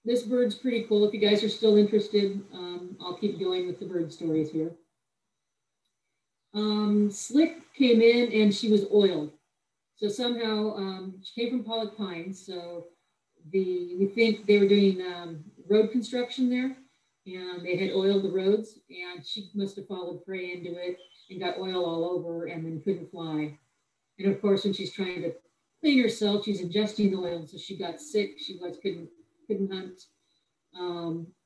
This bird's pretty cool. If you guys are still interested, I'll keep going with the bird stories here. Slick came in and she was oiled. So somehow she came from Pollock Pines. So we think they were doing road construction there, and they had oiled the roads, and she must have followed prey into it and got oil all over and then couldn't fly. And of course, when she's trying to clean herself. She's ingesting the oil, so she got sick. She couldn't hunt.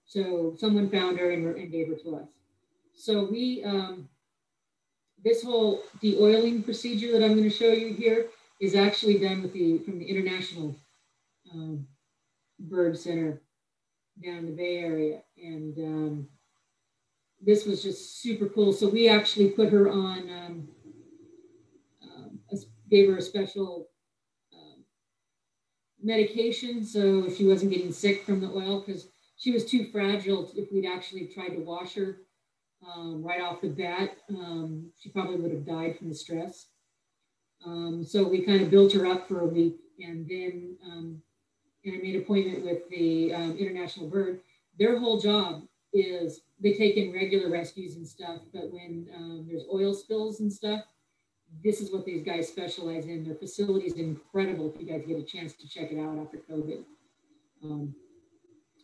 So someone found her and gave her to us. So we, this whole de-oiling procedure that I'm going to show you here is actually done with from the International Bird Center down in the Bay Area. And this was just super cool. So we actually put her on, gave her a special medication, so she wasn't getting sick from the oil, because she was too fragile. If we'd actually tried to wash her right off the bat, she probably would have died from the stress. So we kind of built her up for a week, and then and I made an appointment with the International Bird. Their whole job is they take in regular rescues and stuff, but when there's oil spills and stuff, this is what these guys specialize in. Their facility is incredible if you guys get a chance to check it out after COVID.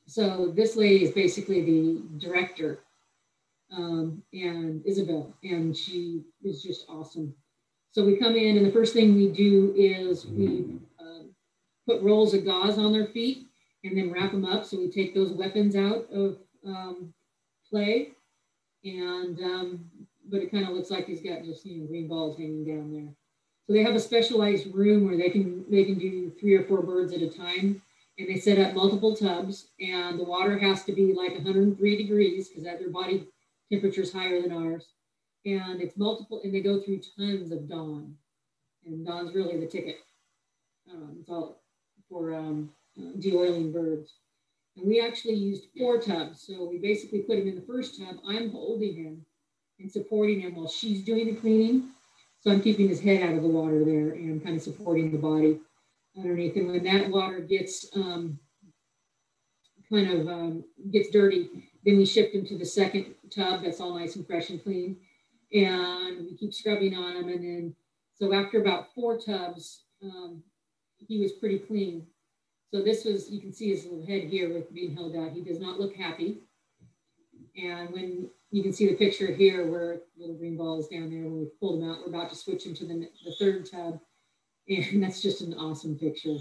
So this lady is basically the director, and Isabel, and she is just awesome. So we come in, and the first thing we do is we put rolls of gauze on their feet and then wrap them up. So we take those weapons out of play, and but it kind of looks like he's got just green balls hanging down there. So they have a specialized room where they can do 3 or 4 birds at a time, and they set up multiple tubs, and the water has to be like 103 degrees because their body temperature is higher than ours, and it's multiple, and they go through tons of Dawn, and Dawn's really the ticket. It's all for de-oiling birds. And we actually used 4 tubs. So we basically put him in the first tub. I'm holding him and supporting him while she's doing the cleaning. So I'm keeping his head out of the water there and kind of supporting the body underneath. And when that water gets gets dirty, then we shift him to the second tub that's all nice and fresh and clean. And we keep scrubbing on him. And then, so after about 4 tubs, he was pretty clean. So this was, you can see his little head here with being held out. He does not look happy. And when you can see the picture here where little green ball is down there, when we pulled him out, we're about to switch him to the 3rd tub. And that's just an awesome picture.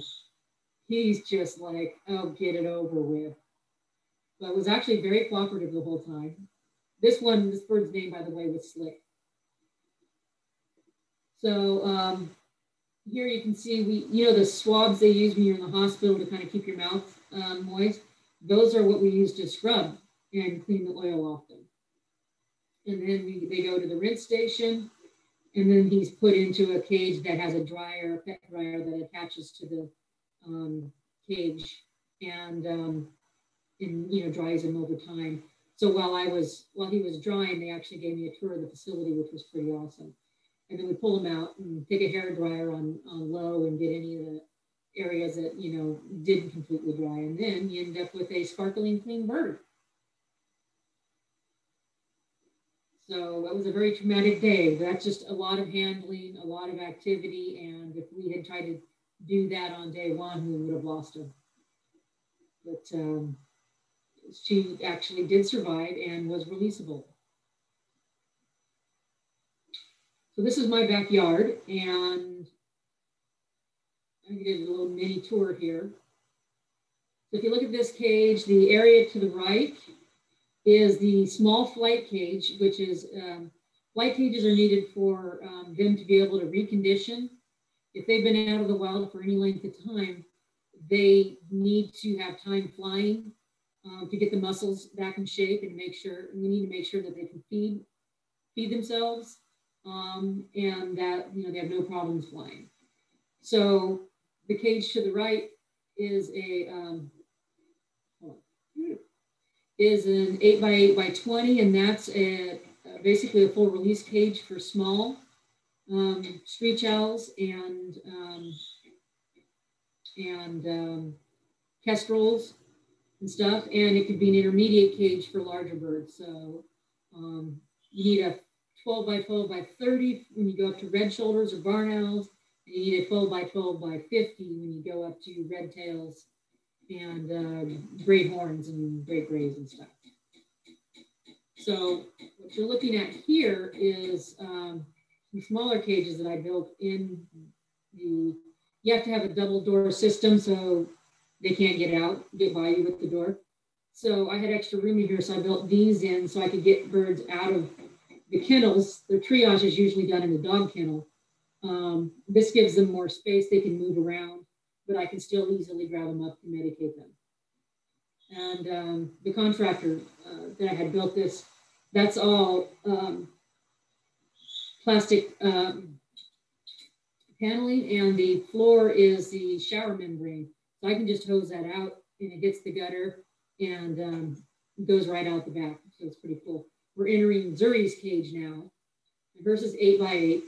He's just like, oh, get it over with. But it was actually very cooperative the whole time. This bird's name, by the way, was Slick. So here you can see, the swabs they use when you're in the hospital to kind of keep your mouth moist. Those are what we use to scrub and clean the oil off them. And then they go to the rinse station, and then he's put into a cage that has a pet dryer that attaches to the cage and dries him over time. So while he was drying, they actually gave me a tour of the facility, which was pretty awesome. And then we pull him out and take a hair dryer on low and get any of the areas that, didn't completely dry. And then you end up with a sparkling clean bird. So that was a very traumatic day. That's just a lot of handling, a lot of activity. And if we had tried to do that on day 1, we would have lost her. But she actually did survive and was releasable. So this is my backyard, and I did a little mini tour here. So if you look at this cage, the area to the right is the small flight cage, which is, flight cages are needed for them to be able to recondition. If they've been out of the wild for any length of time, they need to have time flying to get the muscles back in shape and we need to make sure that they can feed themselves and that, they have no problems flying. So the cage to the right is an 8x8 by 20, and that's basically a full release cage for small screech owls and kestrels and stuff, and it could be an intermediate cage for larger birds. So you need a 12 by 12 by 30 when you go up to red shoulders or barn owls, and you need a 12 by 12 by 50 when you go up to red tails and great horns and great grays and stuff. So what you're looking at here is some smaller cages that I built in the you have to have a double door system so they can't get by you with the door. So I had extra room in here, so I built these in so I could get birds out of the kennels. Their triage is usually done in the dog kennel. This gives them more space. They can move around, but I can still easily grab them up and medicate them. And the contractor that I had built this, that's all plastic paneling, and the floor is the shower membrane. So I can just hose that out and it hits the gutter and goes right out the back. So it's pretty cool. We're entering Zuri's cage now. Hers is 8x8.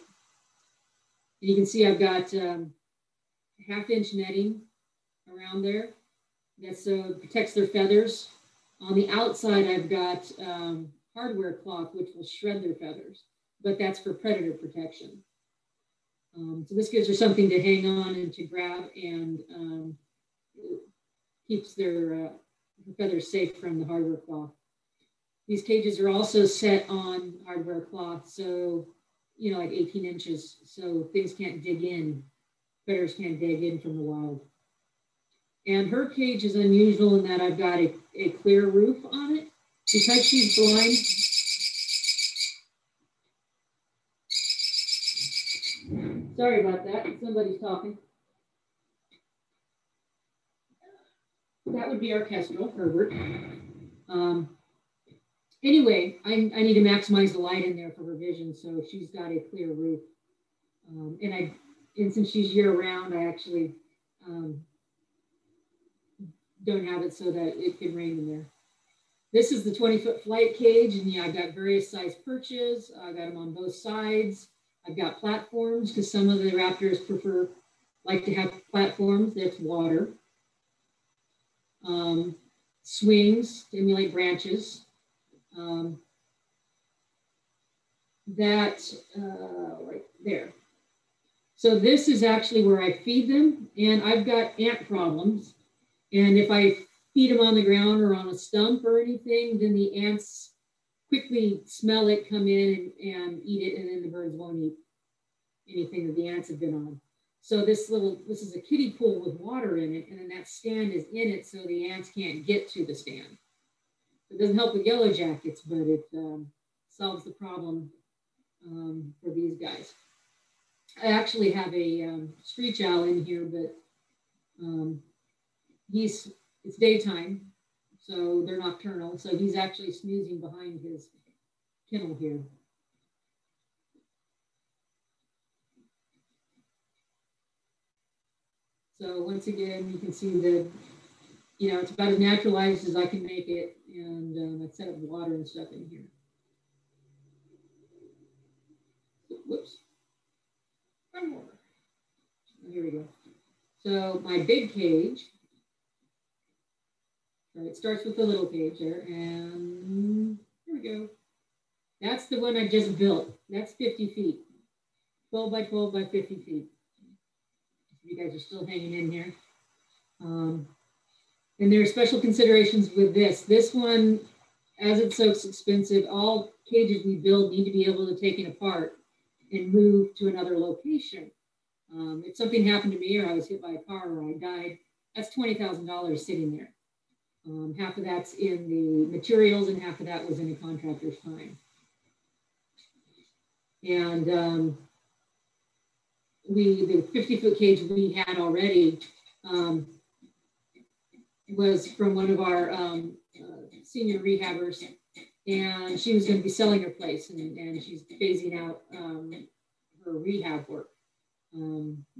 And you can see I've got 1/2-inch netting around there. That protects their feathers. On the outside, I've got hardware cloth, which will shred their feathers, but that's for predator protection. So this gives her something to hang on and to grab, and keeps their feathers safe from the hardware cloth. These cages are also set on hardware cloth, so, you know, like 18 inches, so things can't dig in. Predators can't dig in from the wild. And her cage is unusual in that I've got a clear roof on it. Because she's blind, sorry about that, somebody's talking. That would be our kestrel, Herbert. Anyway, I need to maximize the light in there for her vision, so she's got a clear roof. And since she's year round, I actually don't have it so that it could rain in there. This is the 20-foot flight cage, and yeah, I've got various size perches. I got them on both sides. I've got platforms because some of the raptors like to have platforms. That's water. Swings to emulate branches. Right there. So this is actually where I feed them, and I've got ant problems. And if I feed them on the ground or on a stump or anything, then the ants quickly smell it, come in and eat it, and then the birds won't eat anything that the ants have been on. So this is a kiddie pool with water in it, and then that stand is in it so the ants can't get to the stand. It doesn't help with yellow jackets, but it solves the problem for these guys. I actually have a screech owl in here, but it's daytime, so they're nocturnal. So he's actually snoozing behind his kennel here. So once again, you can see that, you know, it's about as naturalized as I can make it. And I set up water and stuff in here. Whoops. One more. Oh, here we go. So my big cage, it starts with the little cage there, and here we go. That's the one I just built. That's 50 feet, 12 by 12 by 50 feet. You guys are still hanging in here. And there are special considerations with this. This one, as it's so expensive, all cages we build need to be able to take it apart and move to another location. If something happened to me or I was hit by a car or I died, that's $20,000 sitting there. Half of that's in the materials and half of that was in a contractor's time. And the 50-foot cage we had already was from one of our senior rehabbers, and she was going to be selling her place, and she's phasing out her rehab work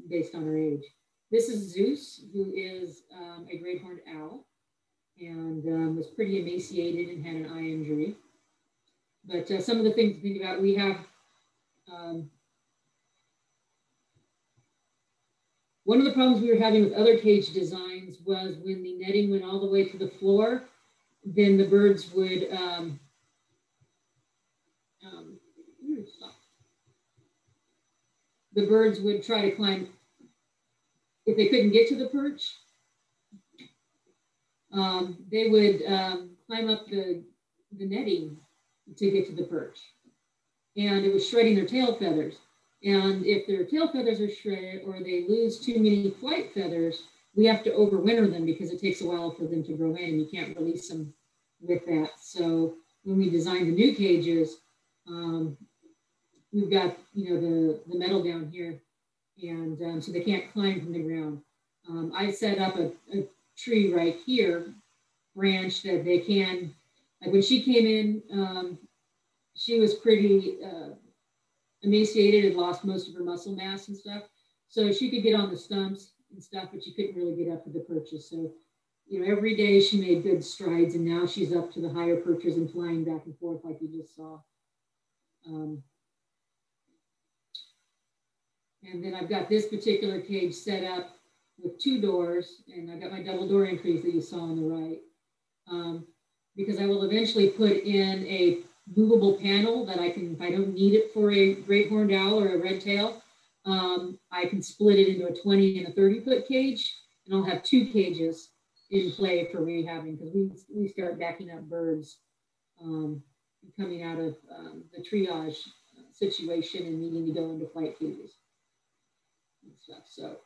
based on her age. This is Zeus, who is a great horned owl, and was pretty emaciated and had an eye injury. But some of the things to think about, we have one of the problems we were having with other cage designs was when the netting went all the way to the floor, then the birds would try to climb. If they couldn't get to the perch, they would climb up the netting to get to the perch. And it was shredding their tail feathers. And if their tail feathers are shredded or they lose too many flight feathers, we have to overwinter them because it takes a while for them to grow in and you can't release them with that. So when we designed the new cages, we've got, the metal down here, and so they can't climb from the ground. I set up a tree right here, branch that they can, like when she came in, she was pretty emaciated and lost most of her muscle mass and stuff. So she could get on the stumps and stuff, but she couldn't really get up to the perches. So, every day she made good strides, and now she's up to the higher perches and flying back and forth like you just saw. And then I've got this particular cage set up with 2 doors, and I've got my double door increase that you saw on the right, because I will eventually put in a movable panel that I can, if I don't need it for a great horned owl or a red tail, I can split it into a 20 and a 30-foot cage, and I'll have 2 cages in play for rehabbing, because we start backing up birds coming out of the triage situation and needing to go into flight cages and stuff. So,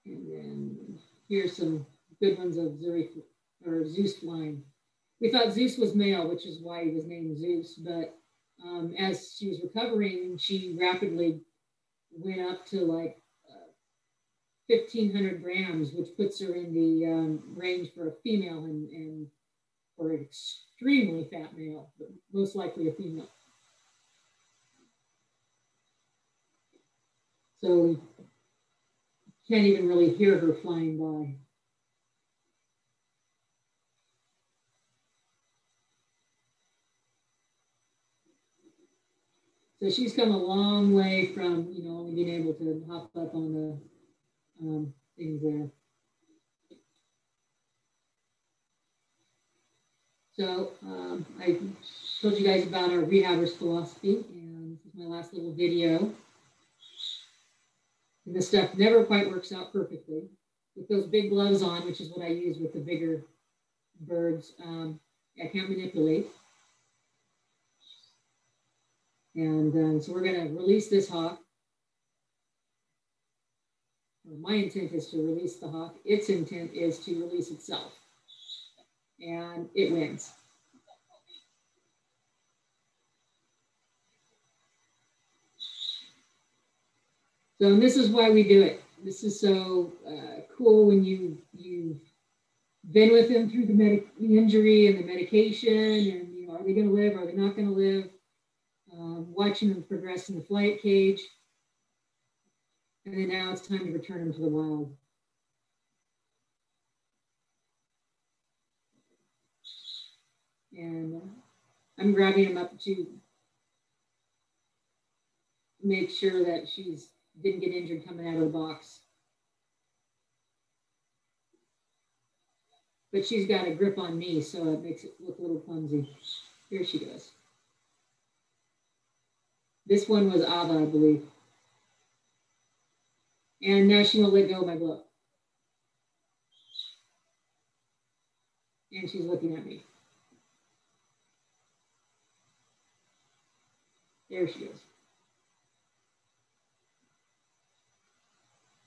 and then here's some good ones of Zeus flying. We thought Zeus was male, which is why he was named Zeus, but as she was recovering, she rapidly went up to like 1,500 grams, which puts her in the range for a female and for an extremely fat male, but most likely a female. So you can't even really hear her flying by. So she's come a long way from, only being able to hop up on the things there. So I told you guys about our rehabber's philosophy, and this is my last little video. And this stuff never quite works out perfectly. With those big gloves on, which is what I use with the bigger birds, I can't manipulate. And so we're going to release this hawk. Well, my intent is to release the hawk. Its intent is to release itself. And it wins. So, and this is why we do it. This is so cool when you've been with them through the injury and the medication, and are they going to live? Are they not going to live? Watching them progress in the flight cage. And then now it's time to return them to the wild. And I'm grabbing them up to make sure that she didn't get injured coming out of the box. But she's got a grip on me, so it makes it look a little clumsy. Here she goes. This one was Ava, I believe. And now she won't let go of my glove. And she's looking at me. There she goes.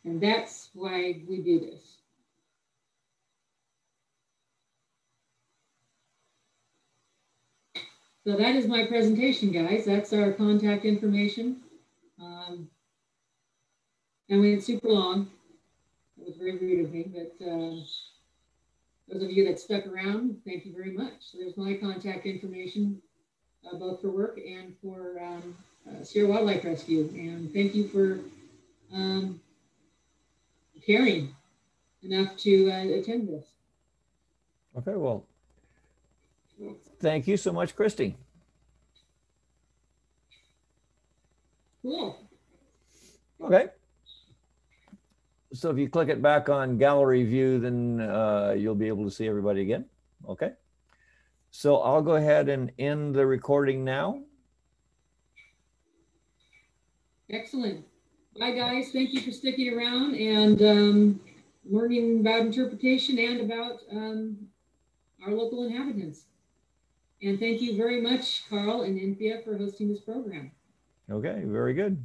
And that's why we do this. So that is my presentation, guys. That's our contact information. And we went super long. It was very rude of me, but those of you that stuck around, thank you very much. So there's my contact information, both for work and for Sierra Wildlife Rescue. And thank you for caring enough to attend this. Okay, well, thank you so much, Kristi. Cool. Okay. So if you click it back on gallery view, then you'll be able to see everybody again. Okay. So I'll go ahead and end the recording now. Excellent. Bye, guys. Thank you for sticking around and learning about interpretation and about our local inhabitants. And thank you very much, Carl and Inthea, for hosting this program. Okay, very good.